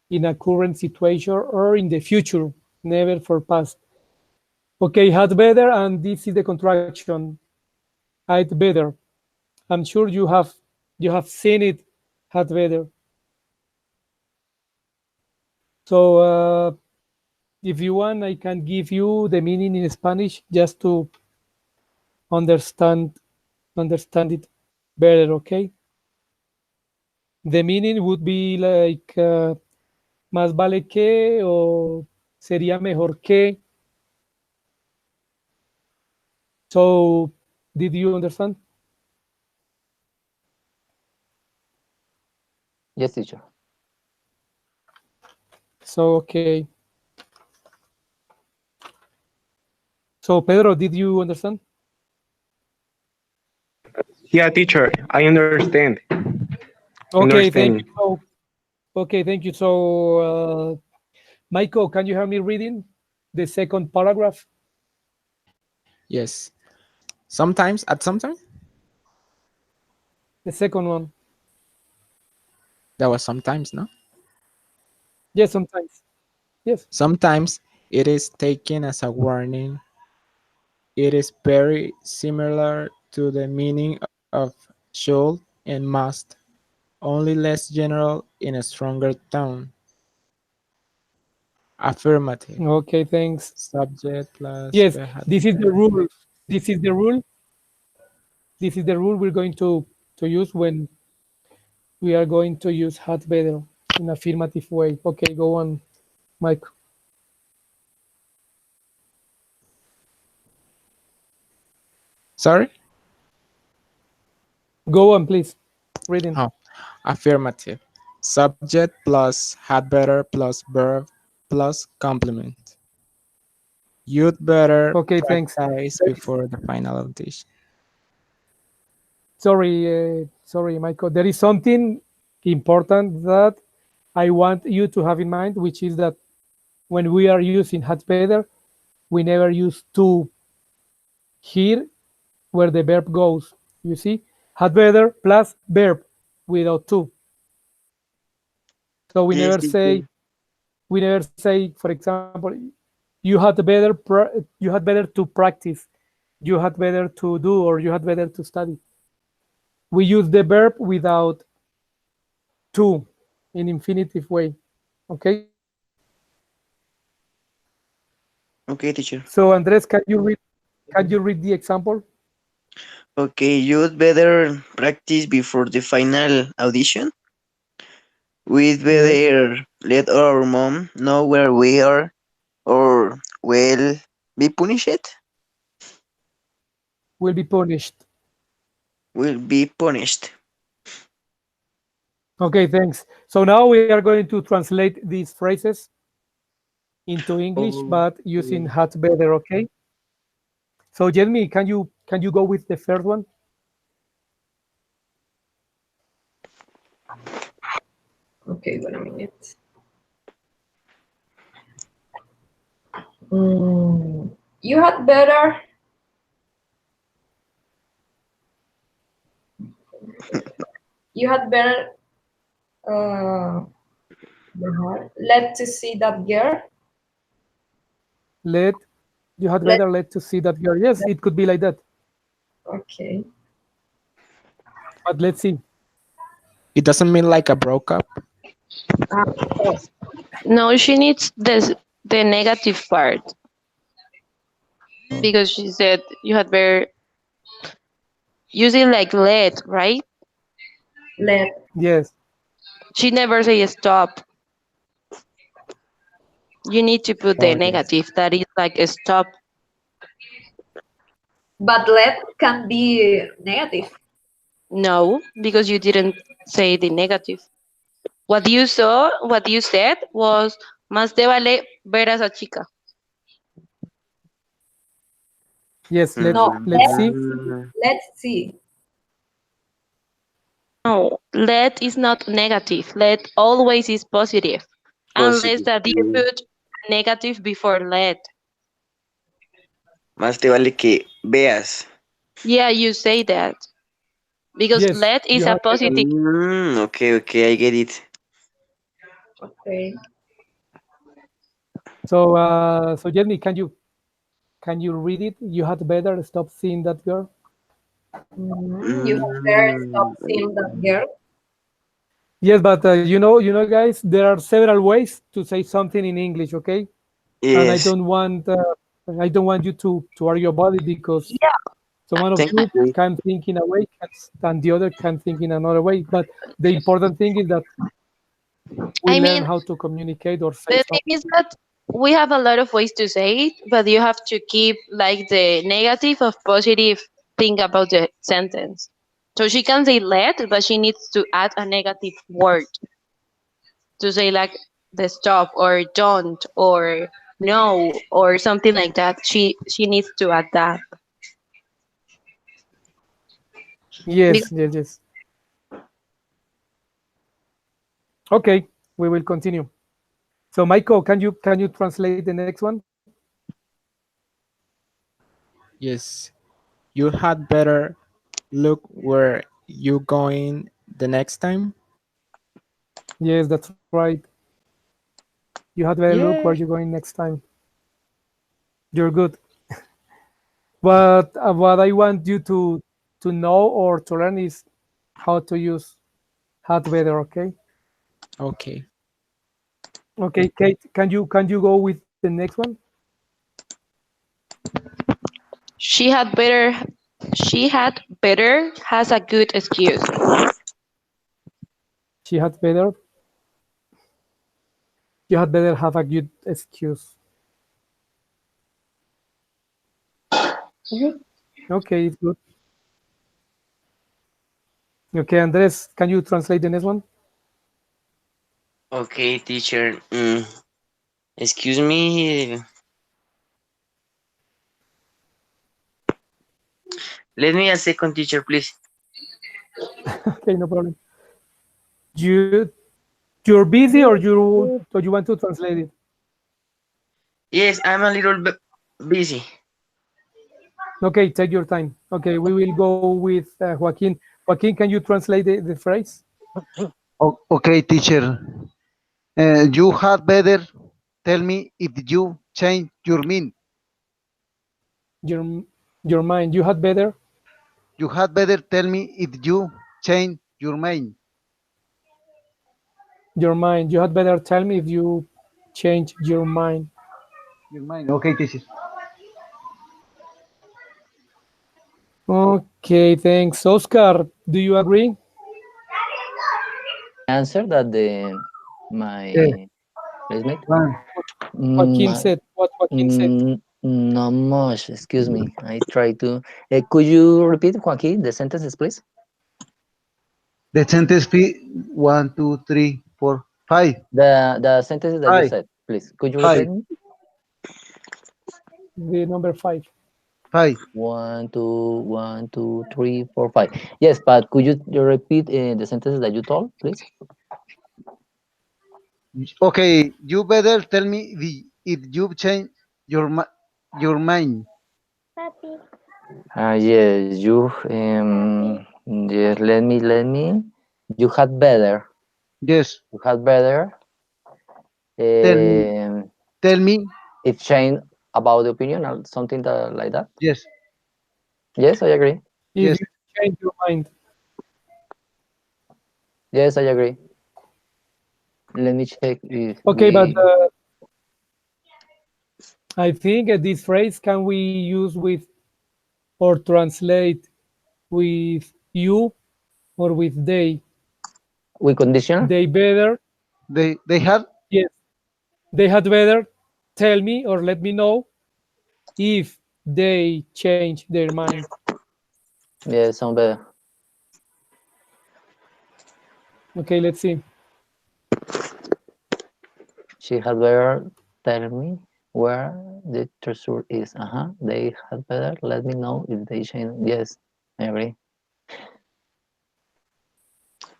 in a current situation or in the future, never for past. Okay, had better, and this is the contraction. I'd better. I'm sure you have seen it. Had better. So if you want, I can give you the meaning in Spanish just to understand it better. Okay. The meaning would be like más vale que o sería mejor que. So, did you understand? Yes, teacher. So, okay. So, Pedro, did you understand? Yeah, teacher, I understand. Okay, thank Understand. you. So, okay, thank you. So, Michael, can you hear me reading the second paragraph? Yes. Sometimes, at some time, The second one. that was sometimes, no? Yes, sometimes. Yes. Sometimes it is taken as a warning. It is very similar to the meaning of should and must, only less general in a stronger tone. Affirmative. Okay, thanks. Subject plus Yes, verb. this is the rule. This is the rule. This is the rule we're going to use when we are going to use had better in affirmative way. Okay, go on, Mike. Sorry? Go on, please. Reading. Oh, affirmative. Subject plus had better plus verb plus complement. You'd better Okay, thanks. practice before the final audition. Sorry, Michael. There is something important that I want you to have in mind, which is that when we are using had better, we never use to here where the verb goes. You see, had better plus verb without to. So Yes, teacher. we never say, for example, you had better to practice, you had better to do, or you had better to study. We use the verb without to in infinitive way. Okay. Okay, teacher. So Andres, can you read the example? Okay, you'd better practice before the final audition. We'd Yes. better let our mom know where we are, or will be punished. Will be punished. Will be punished. Okay, thanks. So now we are going to translate these phrases into English, Oh, but using had better. Okay. So Jeremy, can you go with the first one? Okay, wait a minute. You had better. You had better Let to see that girl. Let you had Let. better let to see that girl. Yes, it could be like that. Okay. But let's see. It doesn't mean like a broke up. Yes. No, she needs the negative part because she said you had better use it like let, right? Let. Yes. She never say stop. You need to put the Okay. negative that is like a stop. But let can be negative. No, because you didn't say the negative. What you said was más te vale ver a esa chica. Yes. No, Let's see. let's see. No, let is not negative. Let always is positive. Unless Positive. that you put negative before let. Más te vale que veas. Yeah, you say that. Because Yes. let is You a had better. positive. Okay, I get it. Okay. So Jenny, can you read it? You had better stop seeing that girl. You have better stop seeing that girl. Yes, but you know, guys, there are several ways to say something in English. Okay, and Yes, I don't want you to argue about it because so one of thank you you. can think in a way and the other can think in another way. But the important thing is that we I learn mean, how to communicate or say the something. thing is that we have a lot of ways to say it, but you have to keep like the negative of positive thing about the sentence. So she can say let, but she needs to add a negative word to say like the stop or don't or no or something like that. She needs to add that. Yes, yes, yes. Okay, we will continue. So Michael, can you translate the next one? Yes. You had better look where you going the next time. Yes, that's right. You had better look where Yeah. you're going next time. You're good. But what I want you to know or to learn is how to use had better. Okay. Okay. Okay, Kate, can you go with the next one? She had better she had better has a good excuse. She had better. You had better have a good excuse. Okay, it's good. Okay, Andres, can you translate the next one? Okay, teacher. Excuse me. Let me a second, teacher, please. Okay, no problem. You you're busy or you want to translate it? Yes, I'm a little bit busy. Okay, take your time. Okay, we will go with Joaquin. Joaquin, can you translate the phrase? Okay, teacher. You had better tell me if you change your mind. Your your mind. You had better You had better tell me if you change your mind. your mind. You had better tell me if you change your mind. Your mind. Okay, teacher. Okay, thanks. Oscar, do you agree? Answer that Yes. my classmate. One. Joaquin My, said what Joaquin said. not much. Excuse me. I try to. Could you repeat, Joaquin, the sentences, please? The sentence fee 1, 2, 3, 4, 5. The sentences that you 5. said, please. Could you 5. repeat me? The number 5. 5. 1, 2, 1, 2, 3, 4, 5. Yes, but could you repeat the sentences that you told, please? Okay, you better tell me if you change your mind. Papi, Yes, yes, let me. You had better. Yes. You had better Tell me, It changed about the opinion or something like that. yes, Yes, I agree. If yes. you change your mind. Yes, I agree. Let me check if Okay, but we. I think this phrase can we use with or translate with you or with they. We conditional? They better, They had, yes, they had better tell me or let me know if they change their mind. Yeah, sound better. Okay, let's see. She had better tell me where the treasure is. They had better let me know if they change. Yes, I agree.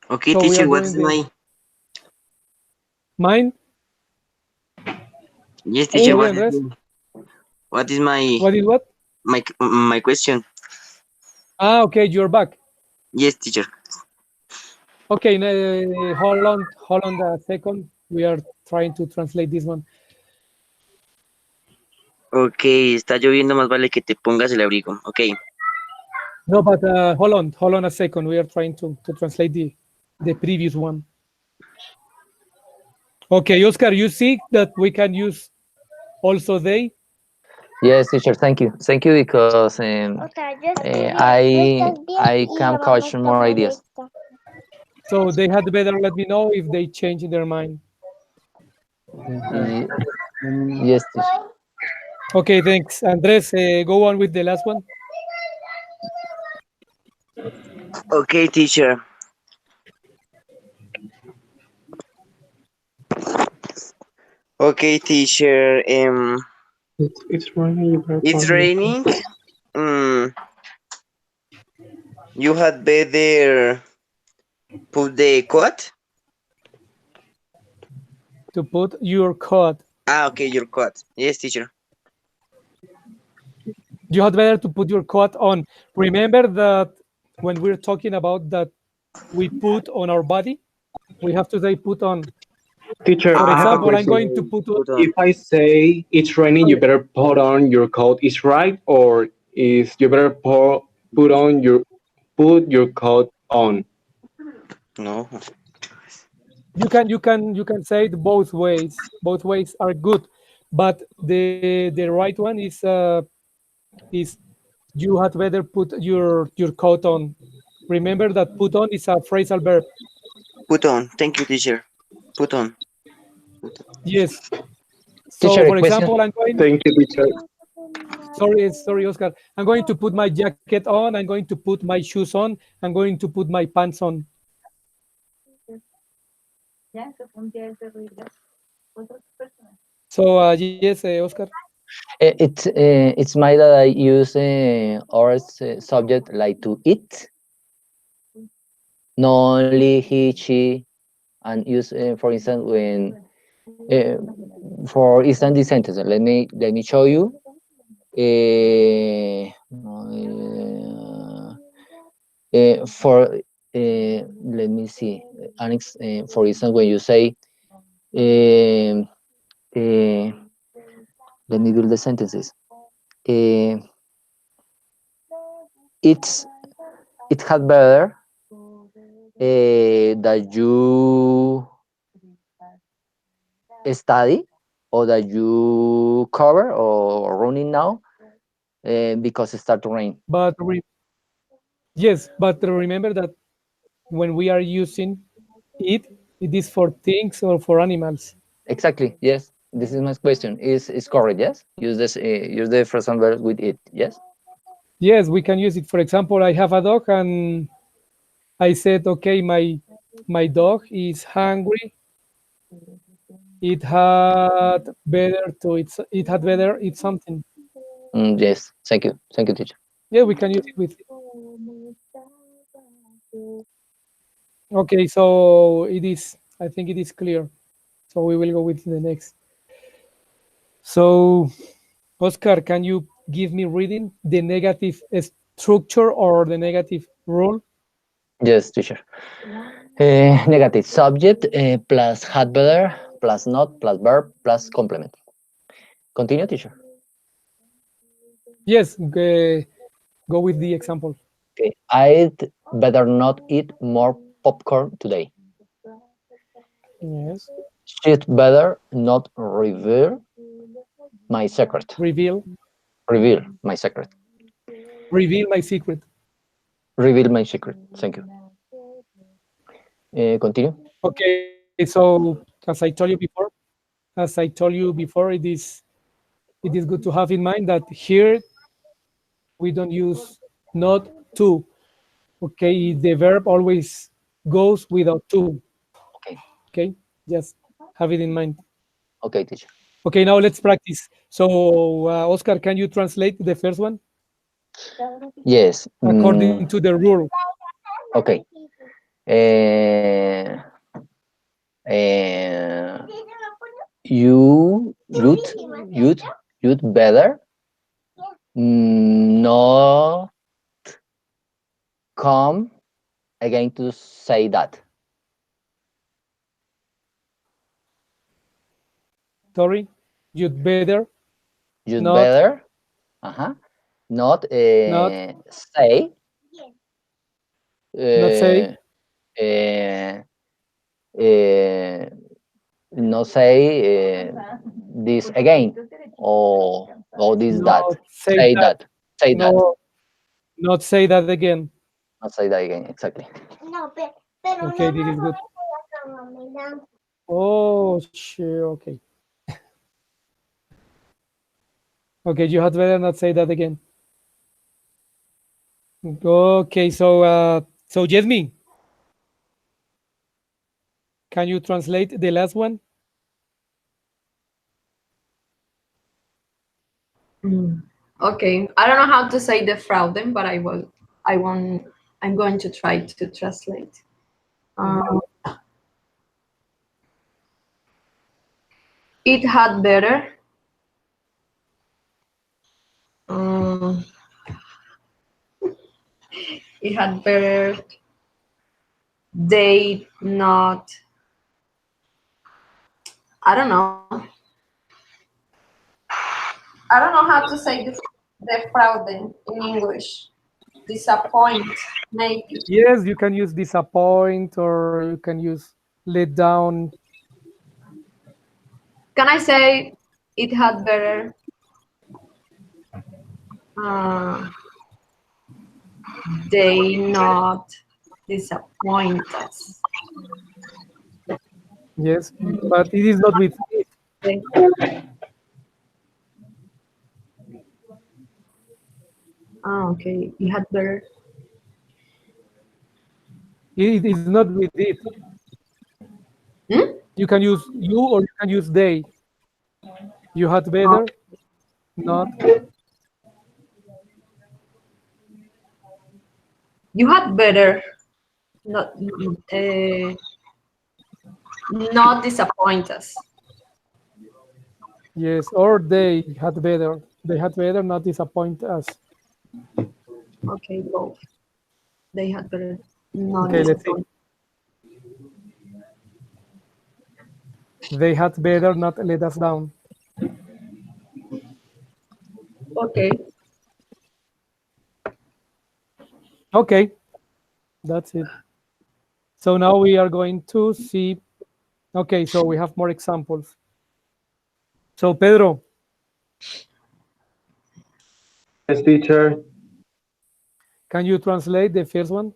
Okay, So we teacher, are what doing is the my mine. yes, teacher, Sorry, Andres. what is my What is what? my question? Ah, okay, you're back. Yes, teacher. Okay, hold on a second. We are trying to translate this one. Okay, está lloviendo, más vale que te pongas el abrigo. Okay. No, but hold on a second. We are trying to translate the previous one. Okay, Oscar, you see that we can use also they. Yes, teacher, thank you. Thank you because Oscar, yo estoy bien, I tú estás bien y can ya catch vamos more tomando ideas. esto. So they had better let me know if they change their mind. Ye- Yes, teacher. Okay, thanks. Andres, go on with the last one. Okay, teacher. Okay, teacher. It's raining. You better It's follow me. raining. You had better put the coat. To put your coat. Okay, your coat. Yes, teacher. You had better to put your coat on. Remember that when we're talking about that we put on our body, we have to say put on. Teacher, For I have a example, I'm question. going to put on. Put on. If I say it's raining, you better put on your coat. Is right, or is you better put your coat on? No. You can say it both ways. Both ways are good, but the right one is you had better put your coat on. Remember that put on is a phrasal verb. Put on. Thank you, teacher. Put on. Yes. Teacher, So, a for question. example, I'm going. Thank you, teacher. Sorry, Oscar. I'm going to put my jacket on. I'm going to put my shoes on. I'm going to put my pants on. So, yes, Oscar. It's my that I use our subject like to eat. Not only he, she, and use for instance when for instance this sentence. Let me show you. For let me see. Alex, for instance, when you say, let me build the sentences. It's it had better that you study or that you cover or running now because it start to rain. But yes, but remember that when we are using it, it is for things or for animals. Exactly. Yes. This is my question. Is correct? Yes. Use the first verb with it. Yes. Yes, we can use it. For example, I have a dog and I said, okay, my dog is hungry. It had better to it had better eat something. Yes. Thank you. Thank you, teacher. Yeah, we can use it with. Okay, so it is. I think it is clear. So we will go with the next. So, Oscar, can you give me reading the negative structure or the negative rule? Yes, teacher. Negative subject plus had better plus not plus verb plus complement. Continue, teacher. Yes, go with the example. Okay, I'd better not eat more popcorn today. Yes. She'd better not reveal my secret. Reveal Reveal my secret. my secret. Reveal my secret. Thank you. Continue. Okay, so as I told you before, it is good to have in mind that here we don't use not to. Okay, the verb always goes without to. Okay. Okay, just have it in mind. Okay, teacher. Okay, now let's practice. So, Oscar, can you translate the first one Yes. according to the rule? Okay. You'd better not come again to say that. Sorry, you'd better You'd not better not say not say not say this again or this that. not say Say that. that. Say that. No, not say that again. Not say that again. Exactly. Okay, this is good. Oh, sure. Okay. Okay, you had better not say that again. Okay, so Jasmine, can you translate the last one? Okay, I don't know how to say defrauden, but I'm going to try to translate. It had better. It had better. They not. I don't know. I don't know how to say defrauden in English. Disappoint, maybe. Yes, you can use disappoint or you can use let down. Can I say it had better? They not disappoint us. Yes, but it is not with it. Okay. It had better. It is not with it. You can use you or you can use they. You had better not. You had better not disappoint us. Yes, or they had better. They had better not disappoint us. Okay, both. They had better not Okay, let's see. disappoint. They had better not let us down. Okay. Okay, that's it. So now we are going to see. Okay, so we have more examples. So Pedro, Yes, teacher. can you translate the first one?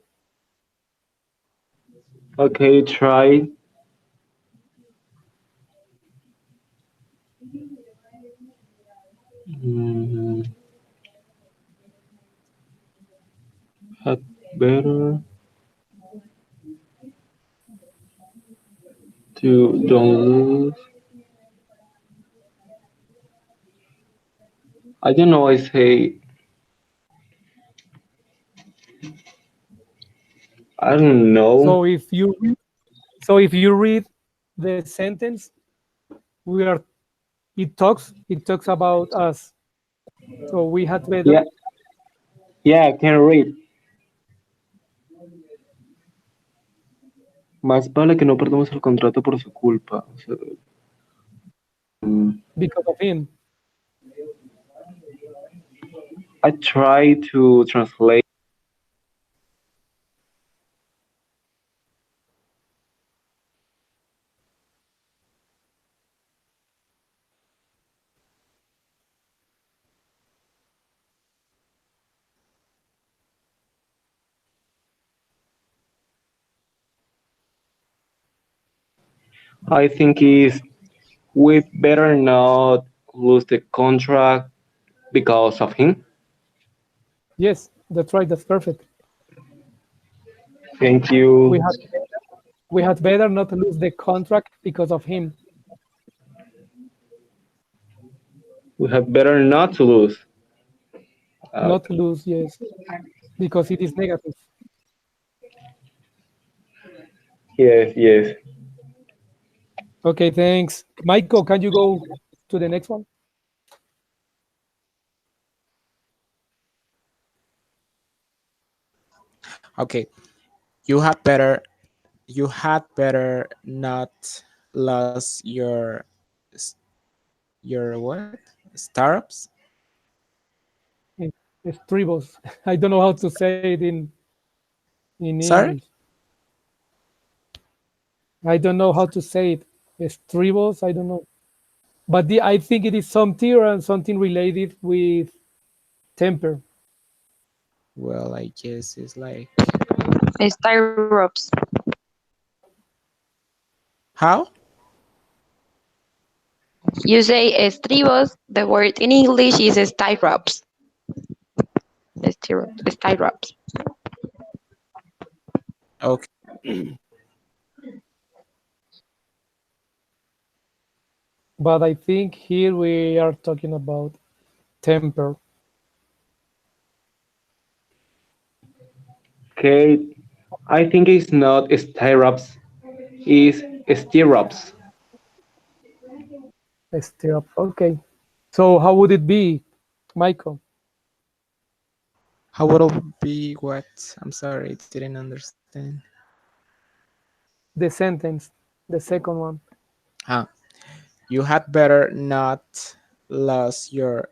Okay, try. Had better to don't lose. I don't know. I say. I don't know. So if you read the sentence, it talks about us. So we had better. Yeah, I can read. Más vale que no perdamos el contrato por su culpa. O sea, because of him. I try to translate. I think is we better not lose the contract because of him. Yes, that's right. That's perfect. Thank We you. had better not lose the contract because of him. We have better not to lose. Not lose, yes, because it is negative. Yes, yes. Okay, thanks. Michael, can you go to the next one? Okay, you had better not lose s- your what? Startups? Estribos. I don't know how to say it in Sorry? English. I don't know how to say it. Estribos, I don't know. But I think it is something and something related with temper. Well, I guess it's like Styrops. how? You say estribos. The word in English is styrops. Styrops. Okay. But I think here we are talking about temper. Okay. I think it's not stirrups, it's stirrups. Stirrup. Okay. So how would it be, Michael? How would it be what? I'm sorry, didn't understand. The sentence, the second one. Ah, you had better not lose your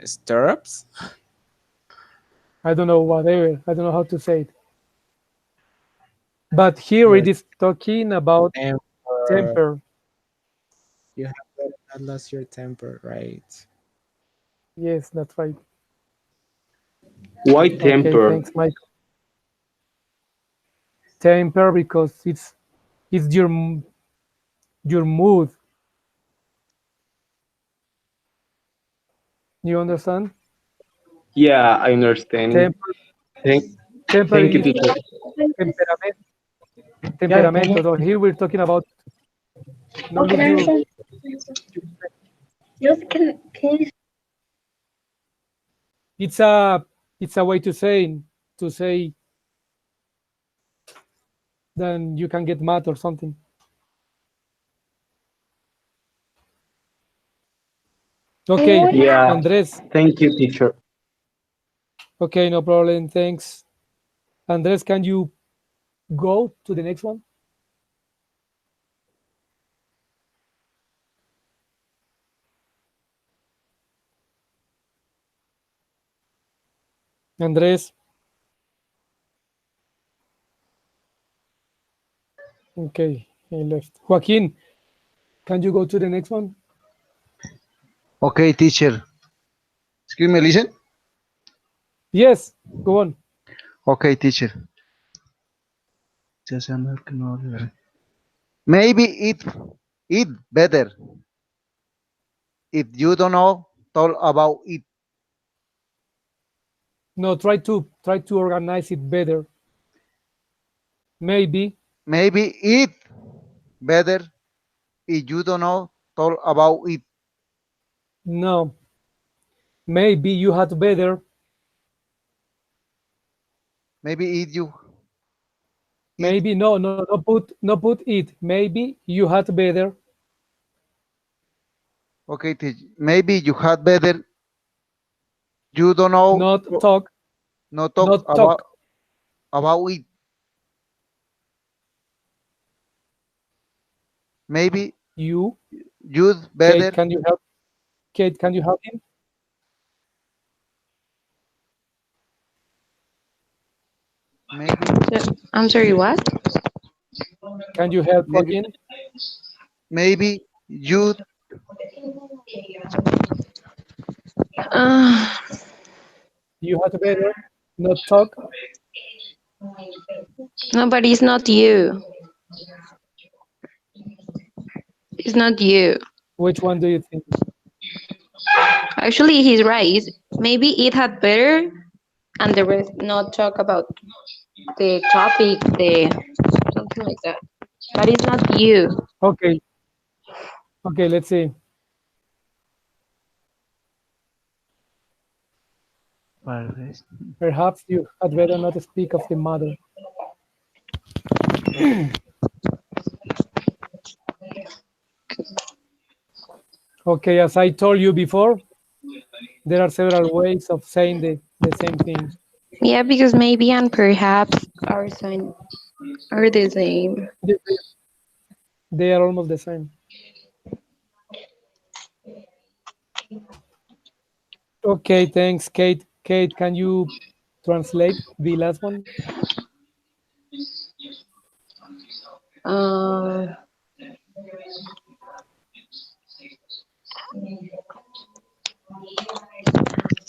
stirrups. I don't know, whatever. I don't know how to say it. But here Your it is talking about temper. temper. You have better not lose your temper, right? Yes, that's right. Why Okay, temper? thanks, Michael. Temper because it's your mood. You understand? Yeah, I understand. Temper, Thank, temper thank you, is teacher. temperamento. Temperamento. So here we're talking about not lose your. It's a way to say then you can get mad or something. Okay, Yeah, Andres. thank you, teacher. Okay, no problem. Thanks. Andres, can you go to the next one? Andres. Okay, he left. Joaquin, can you go to the next one? Okay, teacher. Excuse me, listen. Yes, go on. Okay, teacher. Maybe it better if you don't know talk about it. No, try to organize it better. Maybe Maybe it better if you don't know talk about it. no. Maybe you had better. Maybe it you it. Maybe no put it. Maybe you had better Okay, teacher. Maybe you had better. You don't know not talk not talk not talk. about it. Maybe You You'd better. Kate, can you help? Kate, can you help him? Maybe. I'm sorry, what? Can you help Maybe. again? Maybe you'd. Uh, You had better not talk. no, but it's not you. It's not you. Which one do you think? Actually, he's right. Maybe it had better, and the rest not talk about the topic, the something like that. But it's not you. Okay. Okay, let's see. Perhaps you had better not speak of the mother. Okay, as I told you before, there are several ways of saying the same thing. Yeah, because maybe and perhaps are sign are the same. They are almost the same. Okay, thanks, Kate. Kate, can you translate the last one? Uh,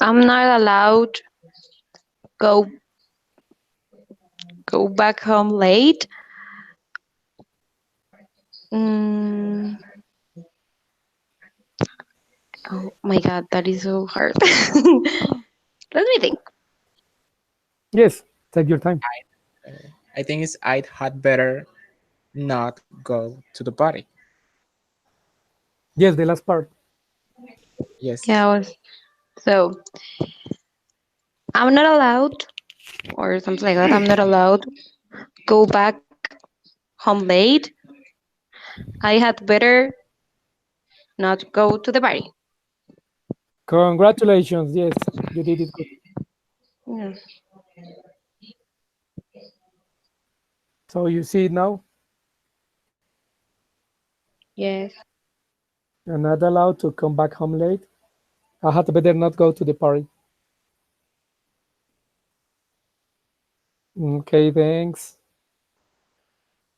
I'm not allowed go go back home late. Mm, oh my God, that is so hard. Let me think. Yes, take your time. I think it's I had better not go to the party. Yes, the last part. Yes. Yeah, so I'm not allowed, or something like that. I'm not allowed go back home late. I had better not go to the party. Congratulations. Yes, you did it good. Yeah. So you see it now? Yes. You're not allowed to come back home late. I had better not go to the party. Okay, thanks.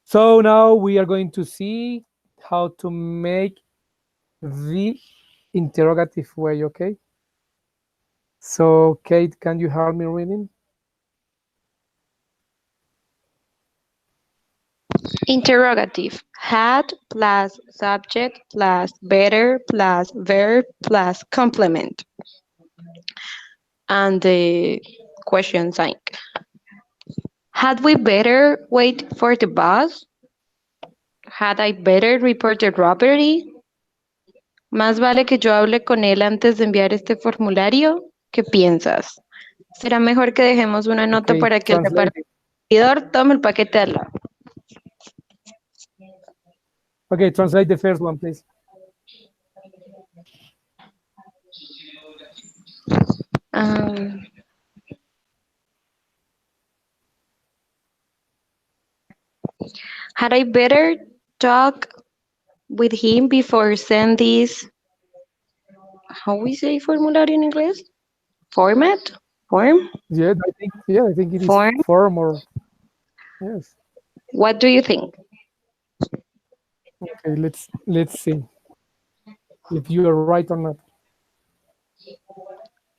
So now we are going to see how to make the interrogative way, okay? So Kate, can you help me reading? Interrogative. Had plus subject plus better plus verb plus complement. And the question sign. Had we better wait for the bus? Had I better report the robbery? Más vale que yo hable con él antes de enviar este formulario. ¿Qué piensas? Será mejor que dejemos una nota Okay, para que el translate it. repartidor tome el paquete al lado. Okay, translate the first one, please. Had I better talk with him before send this, how we say formulario in English? Format? Form? Yeah, I think it is Form? form or yes. What do you think? Okay, let's see if you are right or not.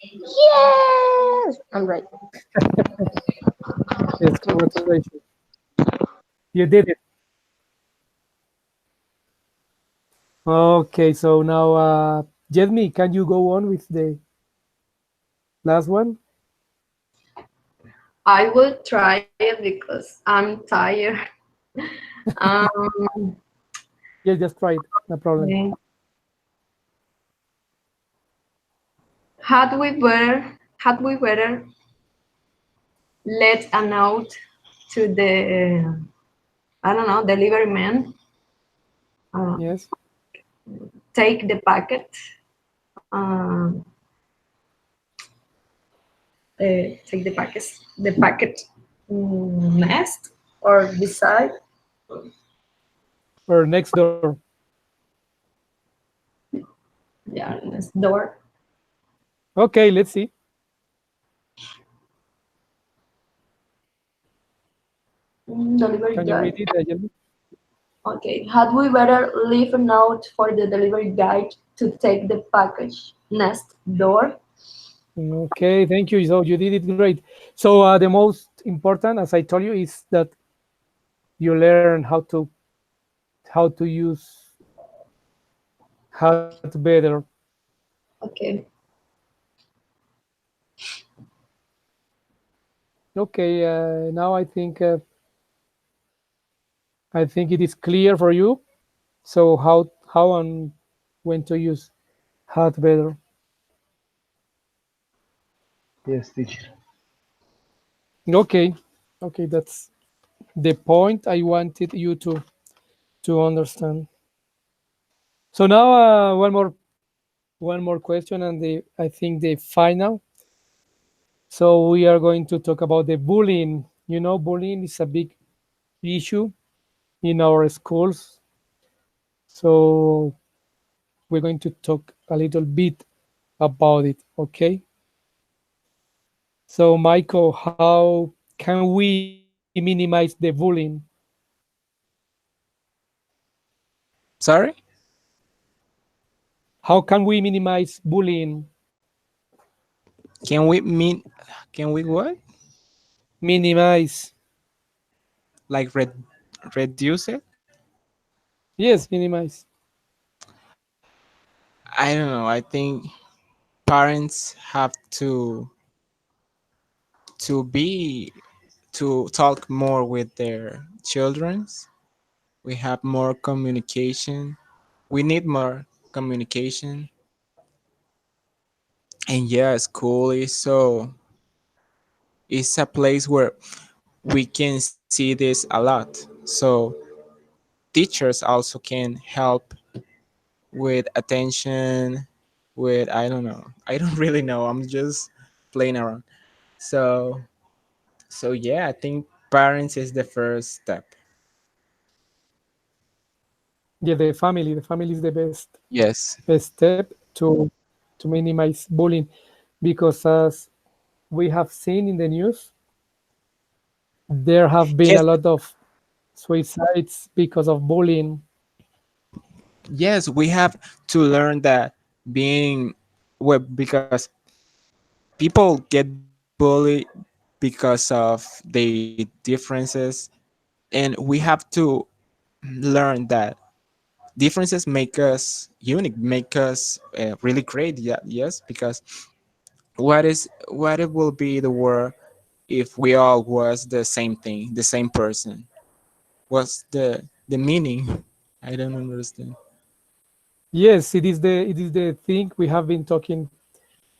Yes! I'm right. Yes, congratulations. You did it. Okay, so now Jedmi, can you go on with the last one? I will try it because I'm tired. Um, Yeah, just try it. No problem. okay. Had we better let a note to the, I don't know, delivery man. Yes. Take the packet. Take the packet next or beside. Or next door. Yeah, next door. Okay, let's see. Delivery Can you guy. read it, Ayelmi? Okay. Had we better leave a note for the delivery guy to take the package next door? Okay, thank you. So you did it great. So the most important, as I told you, is that you learn how to use had better. Okay. Okay, now I think it is clear for you. So how and when to use had better. Yes, teacher. Okay, okay, that's the point I wanted you to understand. So now one more question, and I think the final. So we are going to talk about the bullying. Bullying is a big issue in our schools. So we're going to talk a little bit about it. Okay. So Michael, how can we minimize the bullying? Sorry? How can we minimize bullying? Can we mean? Can we what? Minimize. Like reduce it? Yes, minimize. I don't know. I think parents have to be to talk more with their childrens. We have more communication. We need more communication. And yeah, school is a place where we can see this a lot. So teachers also can help with attention, with I don't know. I don't really know. I'm just playing around. So yeah, I think parents is the first step. Yeah, the family is the best Yes. best step to minimize bullying, because as we have seen in the news, there have been Yes, a lot of suicides because of bullying. yes, we have to learn that being well because people get bullied because of the differences, and we have to learn that differences make us unique, make us really great. Yeah, yes, because what it will be the world if we all was the same thing, the same person? What's the meaning? I don't understand. Yes, it is the thing we have been talking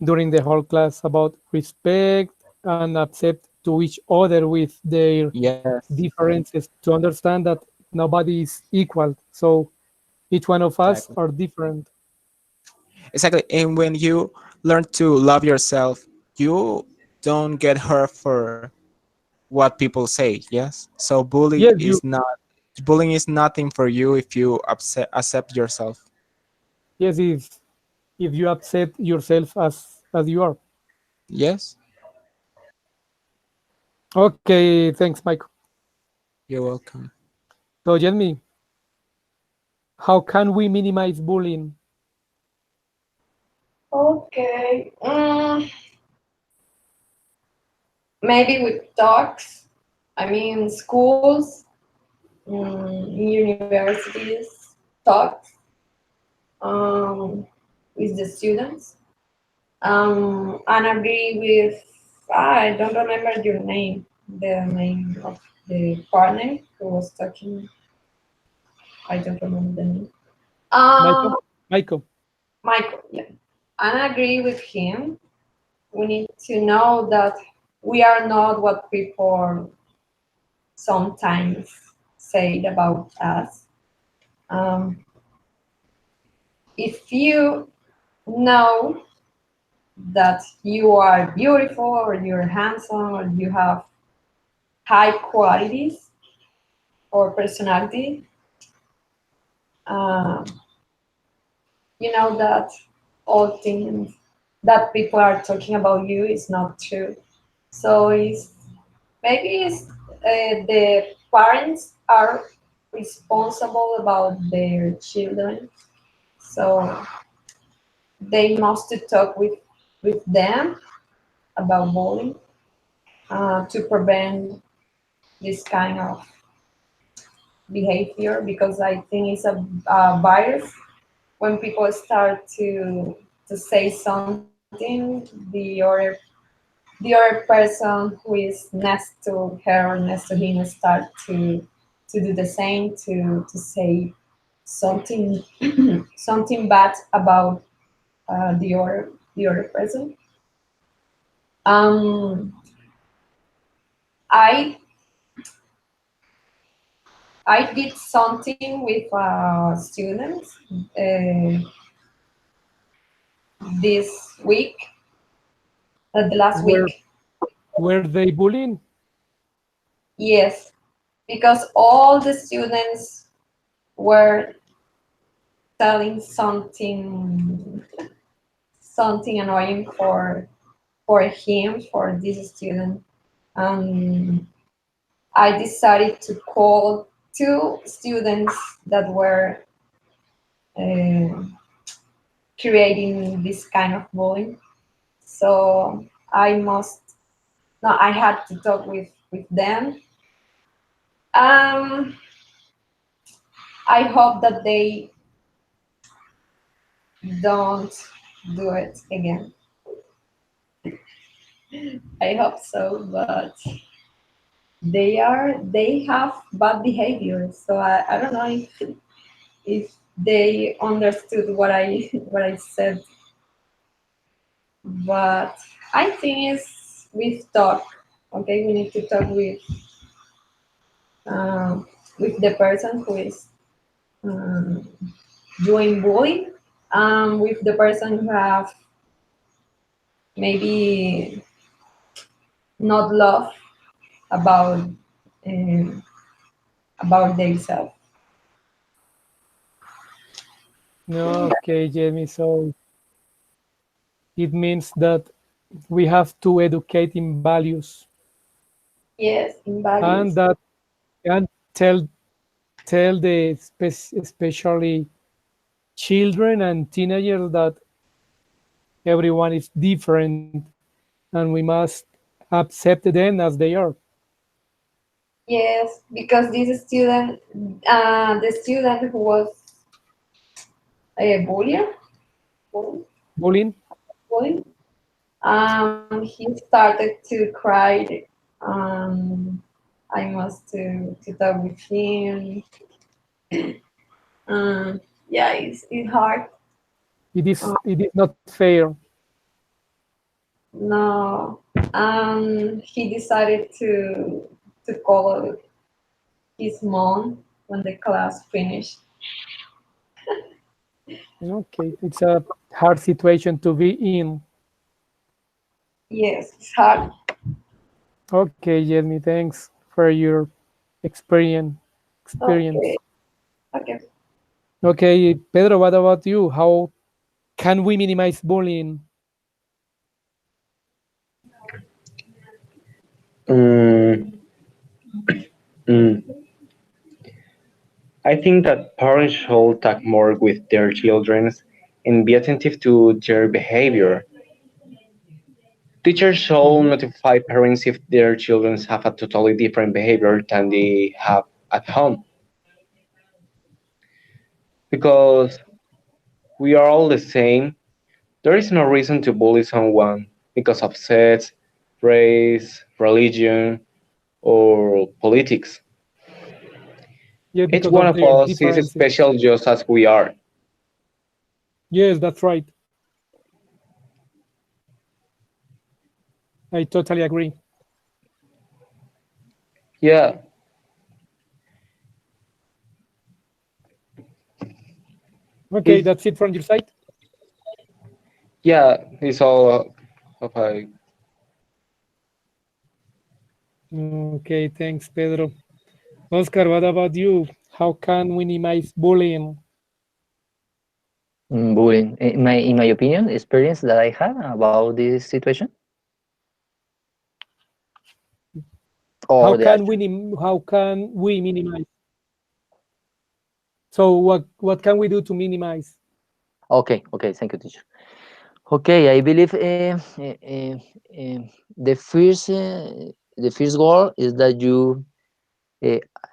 during the whole class about respect and accept to each other with their Yes, differences, to understand that nobody is equal. So each one of us exactly. are different. Exactly. And when you learn to love yourself, you don't get hurt for what people say. Yes. So Yes, you bullying is nothing for you if you accept yourself. yes, if you accept yourself as you are. Yes. Okay, thanks, Michael. You're welcome. So Jenny, how can we minimize bullying? Okay. Maybe with talks. I mean, schools, universities, talks with the students. And agree with, I don't remember your name, the name of the partner who was talking. I don't remember the name. Michael? Um, Michael. Michael, yeah. And I agree with him. We need to know that we are not what people sometimes say about us. Um, if you know that you are beautiful or you're handsome or you have high qualities or personality, uh, you know that all things that people are talking about you is not true. So it's maybe the parents are responsible about their children, so they must talk with them about bullying to prevent this kind of behavior, because I think it's a virus. When people start to say something, the other person who is next to her or next to him start to do the same, to say something something bad about the other person. Um, I I did something with students this week, the last Were week. were they bullying? Yes, because all the students were telling something annoying for him, for this student. Um, I decided to call two students that were uh, creating this kind of bullying. So I had to talk with them. Um, I hope that they don't do it again. I hope so, but they have bad behavior. So I don't know if they understood what I what I said, but I think it's with talk. Okay, we need to talk with the person who is um, doing bullying, with the person who have maybe not love about um, about themselves. Okay, Jamie. So it means that we have to educate in values Yes, in and values. that and tell the especially children and teenagers that everyone is different and we must accept them as they are. Yes, because this student, the student who was a Bullying? bully, he started to cry. I must to talk with him. Yeah, it's hard. It is not fair. No, he decided to call his mom when the class finished. Okay, it's a hard situation to be in. Yes, it's hard. Okay, Jamie, thanks for your experience. Okay, Experience. okay. Okay, Pedro, what about you? How can we minimize bullying? Mm, mm. I think that parents should talk more with their children and be attentive to their behavior. Teachers should Mhm. notify parents if their children have a totally different behavior than they have at home, because we are all the same. There is no reason to bully someone because of sex, race, religion, or politics. Yeah, Each because one of of their us is differences. special just as we are. Yes, that's right. I totally agree. Yeah, Okay, it's that's it from your side. yeah, it's all of a Okay, thanks, Pedro. Oscar, what about you? How can we minimize bullying? Bullying. In my opinion, experience that I had about this situation How or the can action. how can we minimize? So what can we do to minimize? Okay, okay, thank you, teacher. Okay, I believe the first goal is that you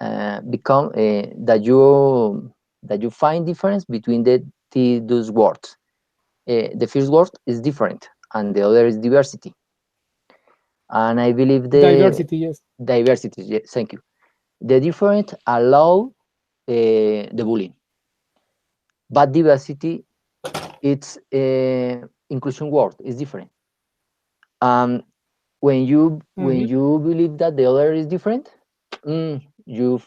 uh, become that you find difference between those words. The first word is different, and the other is diversity. And I believe the Diversity, yes. diversity. Yes, thank you. The different allow the bullying, but diversity it's inclusion word is different. Um, when Mhm. you believe that the other is different, you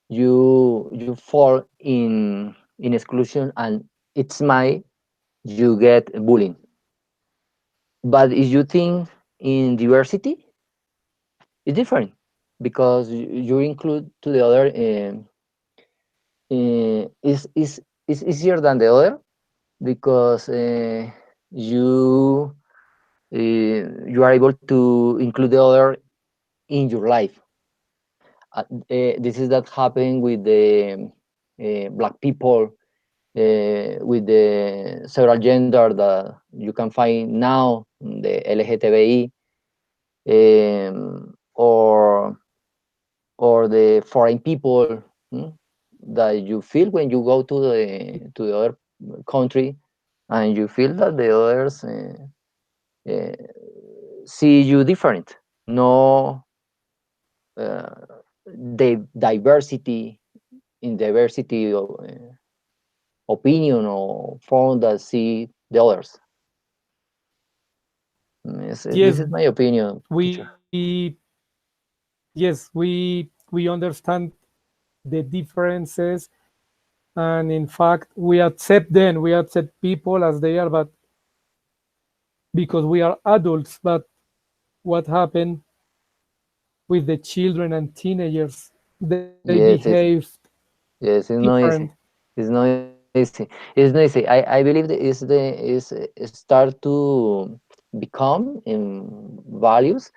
you fall in exclusion, and it's my you get bullying. But if you think in diversity, it's different because you include to the other is easier than the other because you you are able to include the other in your life. This is that happened with the black people, with the several gender that you can find now, the LGTBI, or the foreign people, that you feel when you go to the other country, and you feel that the others uh, see you different. No, uh, the diversity in diversity of opinion or form that see the others. This Yes, is my opinion, teacher. we understand the differences, and in fact we accept them. We accept people as they are, but because we are adults. But what happened with the children and teenagers? They Yes, behave yes, it's not different. easy. It's not easy. It's not easy. I believe that start to become in values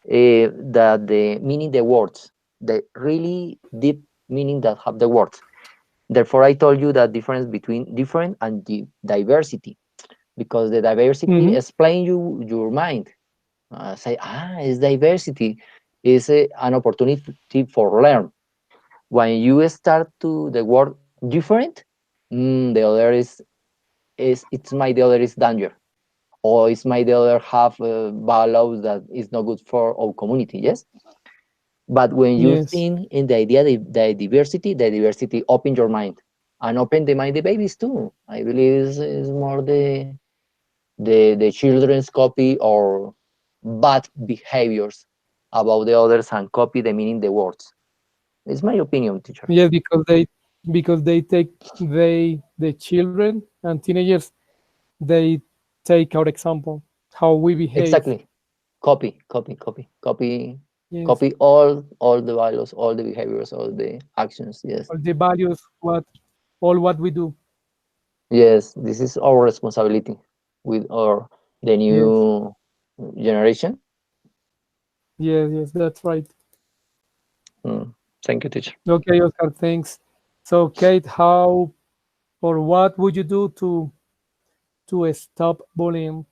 that the meaning the words, the really deep meaning that have the words. Therefore, I told you that difference between different and diversity, because the diversity Mhm. explain you your mind. Say, it's diversity, is an opportunity for learn. When you start to the word different, the other is it's my the other is danger, or it's my the other have values that is not good for our community. Yes, but when you Yes. think in the idea the diversity open your mind and open the mind the babies too. I believe is more the children's copy or bad behaviors about the others and copy the meaning the words. It's my opinion, teacher. Yes, because they take the children and teenagers, they take our example how we behave. Exactly. Copy Yes, copy all the values, all the behaviors, all the actions. Yes. all the values, all what we do. Yes, this is our responsibility with our the Yes, new generation. yes, that's right. Mm. Thank you, teacher. Okay, Oscar, thanks. So, Kate, how or what would you do to stop bullying?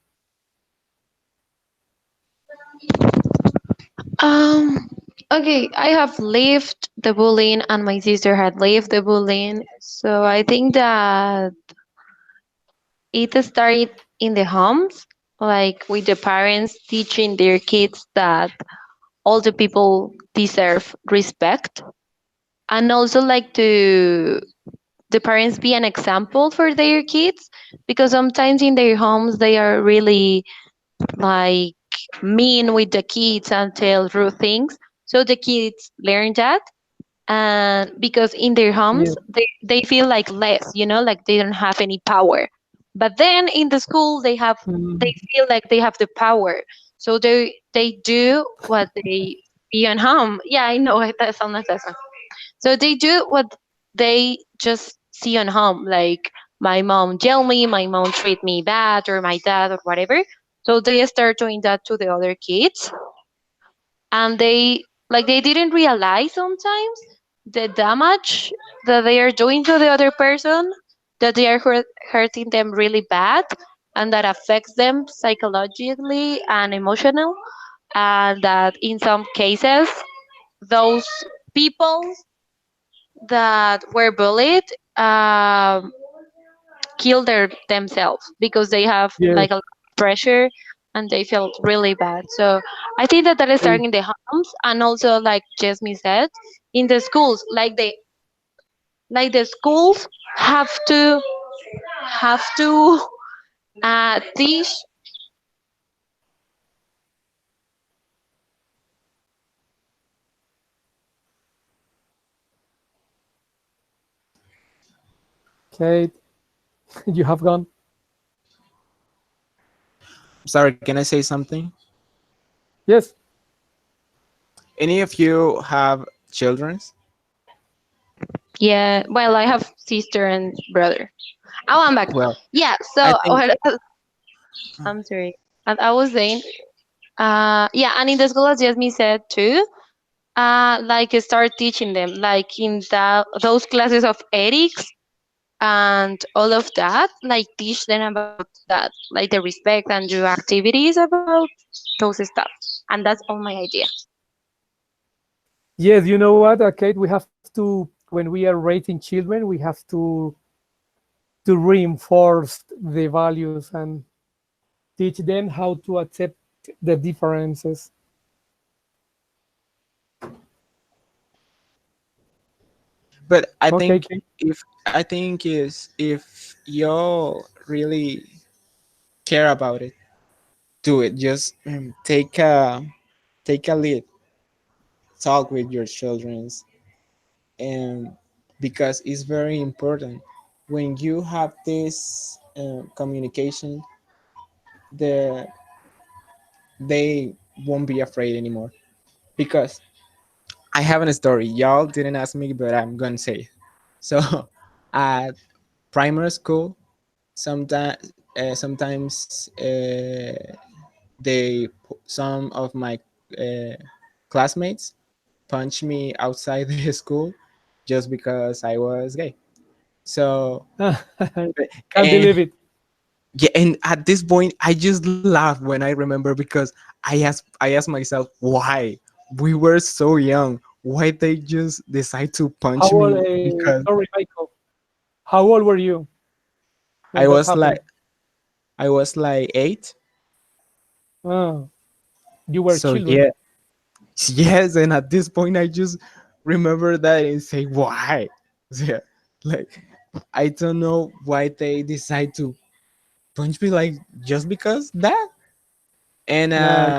Um, okay, I have lived the bullying, and my sister had lived the bullying. So I think that it started in the homes, like with the parents teaching their kids that all the people deserve respect, and also like to the parents be an example for their kids, because sometimes in their homes they are really like mean with the kids and tell rude things. So the kids learn that, and because in their homes Yes, they feel like less, like they don't have any power. But then in the school they mm, feel like they have the power. So they do what they see on home. Yeah, I know that sounds like that. So they do what they just see on home, like my mom yell me, my mom treat me bad, or my dad or whatever. So they start doing that to the other kids, and they didn't realize sometimes the damage that they are doing to the other person, that they are hurting them really bad, and that affects them psychologically and emotional, and that in some cases those people that were bullied kill themselves because they have Yes. like a lot of pressure, and they felt really bad. So I think that is I- starting in the homes, and also like Jasmine said, in the schools, like the schools have to teach. Kate, you have gone. Sorry, can I say something? Yes. Any of you have children? Yeah, well, I have sister and brother. Oh, I'm back. Well, Yeah, I so think I'm sorry. And I was saying, yeah, and in the school, as Jasmine said too, like start teaching them, like in those classes of ethics and all of that, like teach them about that, like the respect, and do activities about those stuff. And that's all my idea. Yes, you know what, Kate, we have to, when we are raising children, we have to reinforce the values and teach them how to accept the differences. but Okay, Kate. I think is if y'all really care about it, do it. Just take a lead, talk with your childrens, and because it's very important when you have this communication, the they won't be afraid anymore. Because I have a story. Y'all didn't ask me, but I'm gonna say it. So at primary school, sometimes some of my uh, classmates punch me outside the school just because I was gay. So Can't and believe it. yeah, and at this point, I just laugh when I remember because I asked myself why we were so young. Why they just decide to How punch old, me because sorry, Michael, how old were you when I that was happened? like I was like 8. Ah, you were So children. yeah, yes, and at this point, I just remember that and say why. Yeah, like I don't know why they decide to punch me like just because that. And Nah,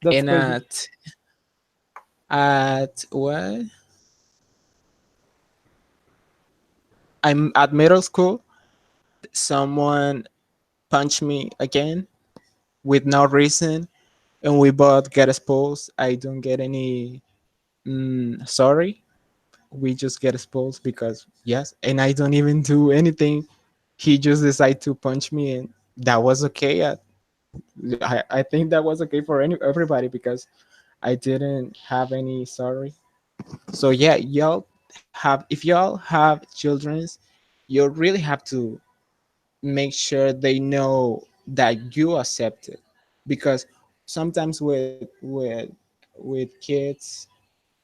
that's and crazy. at what I'm at middle school, someone punched me again with no reason, and we both get exposed. I don't get any sorry. We just get exposed because yes, and I don't even do anything. He just decided to punch me, and that was okay. I think that was okay for everybody because I didn't have any sorry. So yeah, y'all have if y'all have childrens, you really have to make sure they know that you accept it, because sometimes with kids,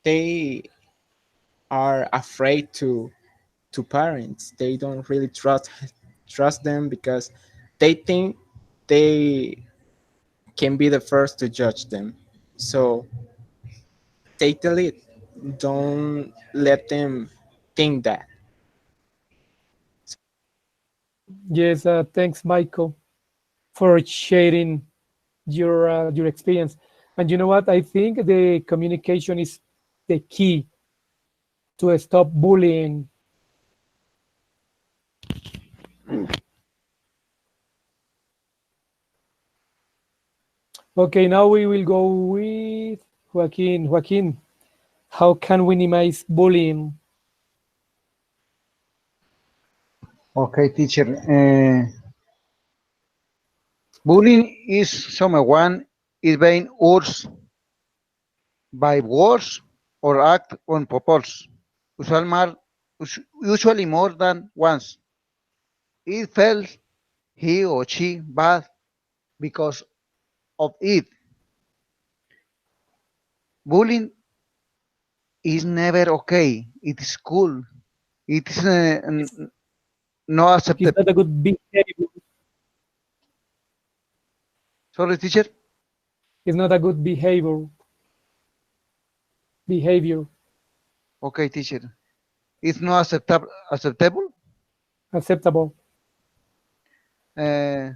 they are afraid to parents. They don't really trust them because they think they can be the first to judge them. So take the lead. Don't let them think that. Yes, thanks, Michael, for sharing your experience. And you know what? I think the communication is the key to stop bullying. Okay, now we will go with Joaquin. Joaquin, how can we minimize bullying? Okay, teacher. Bullying is someone is being urged by words or act on purpose, usually more than once. It felt he or she bad because of it. Bullying is never okay. It is cool. It is not It's acceptable. not a good behavior. Sorry, teacher. It's not a good behavior. Okay, teacher. It's not acceptable. Acceptable. Uh,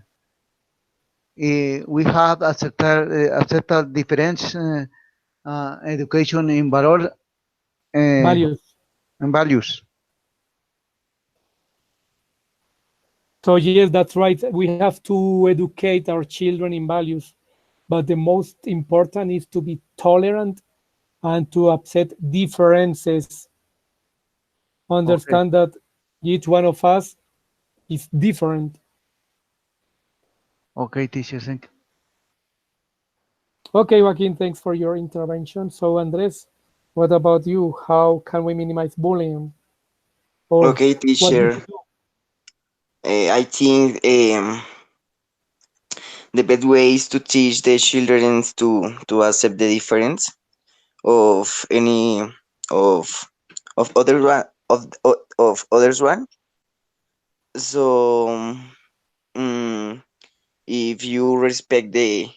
we have accepted different education in valor Values. and values. So yes, that's right. We have to educate our children in values, but the most important is to be tolerant and to accept differences. Okay. Understand that each one of us is different. Okay, teacher. Thank you. Okay, Joaquin, thanks for your intervention. So, Andres, what about you? How can we minimize bullying? Or Okay, what do you teacher. do? I think the best way is to teach the children to accept the difference of any of of other one of others one. So if you respect the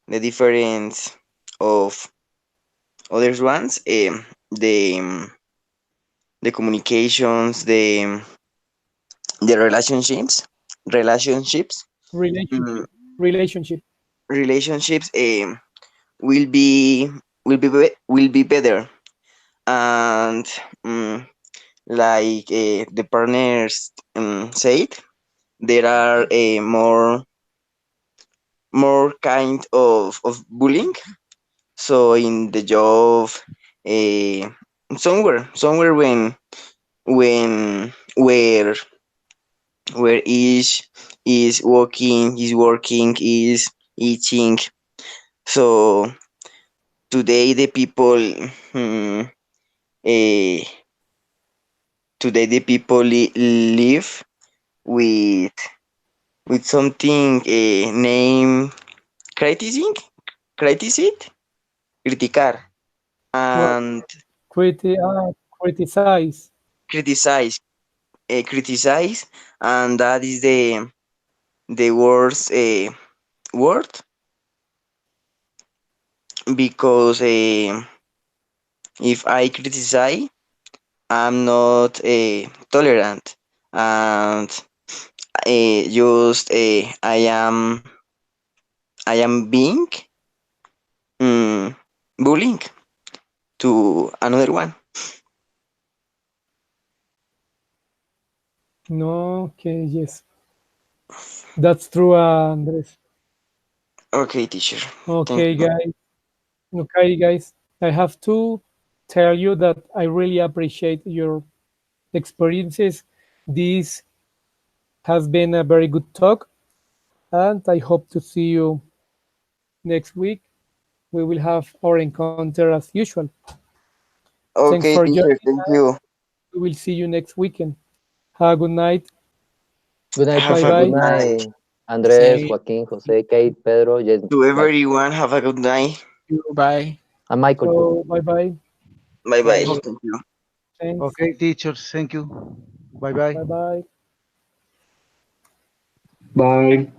difference of others ones, the communications, the relationships, mm, Relationship. Relationship. relationships will be will be better, and like the partners said, there are a more kind of bullying. So in the job, uh, somewhere when where each is eating. So today the people hmm, eh, today the people live with something named criticizing, criticar, Well, and criticize. criticize, and that is the worst word, because if I criticize, I'm not tolerant, and just I am being mm, bullying to another one. No, okay, yes. That's true, Andres. Okay, teacher. Thank Okay, you. guys. Okay, guys. I have to tell you that I really appreciate your experiences. This has been a very good talk, and I hope to see you next week. We will have our encounter as usual. Thanks Okay, for teacher. joining Thank us. you. We will see you next weekend. Have a good night. Good night, Have Bye teacher. a Good good bye. night. night, Andres, Say Joaquin, Jose, Kate, Pedro, Jen. To Bye. everyone, have a good night. you. Bye. And Michael too. So bye bye. Bye bye. Bye. Okay, Thank you. Thanks. okay, teacher. Thank you. Bye bye. Bye bye. Bye.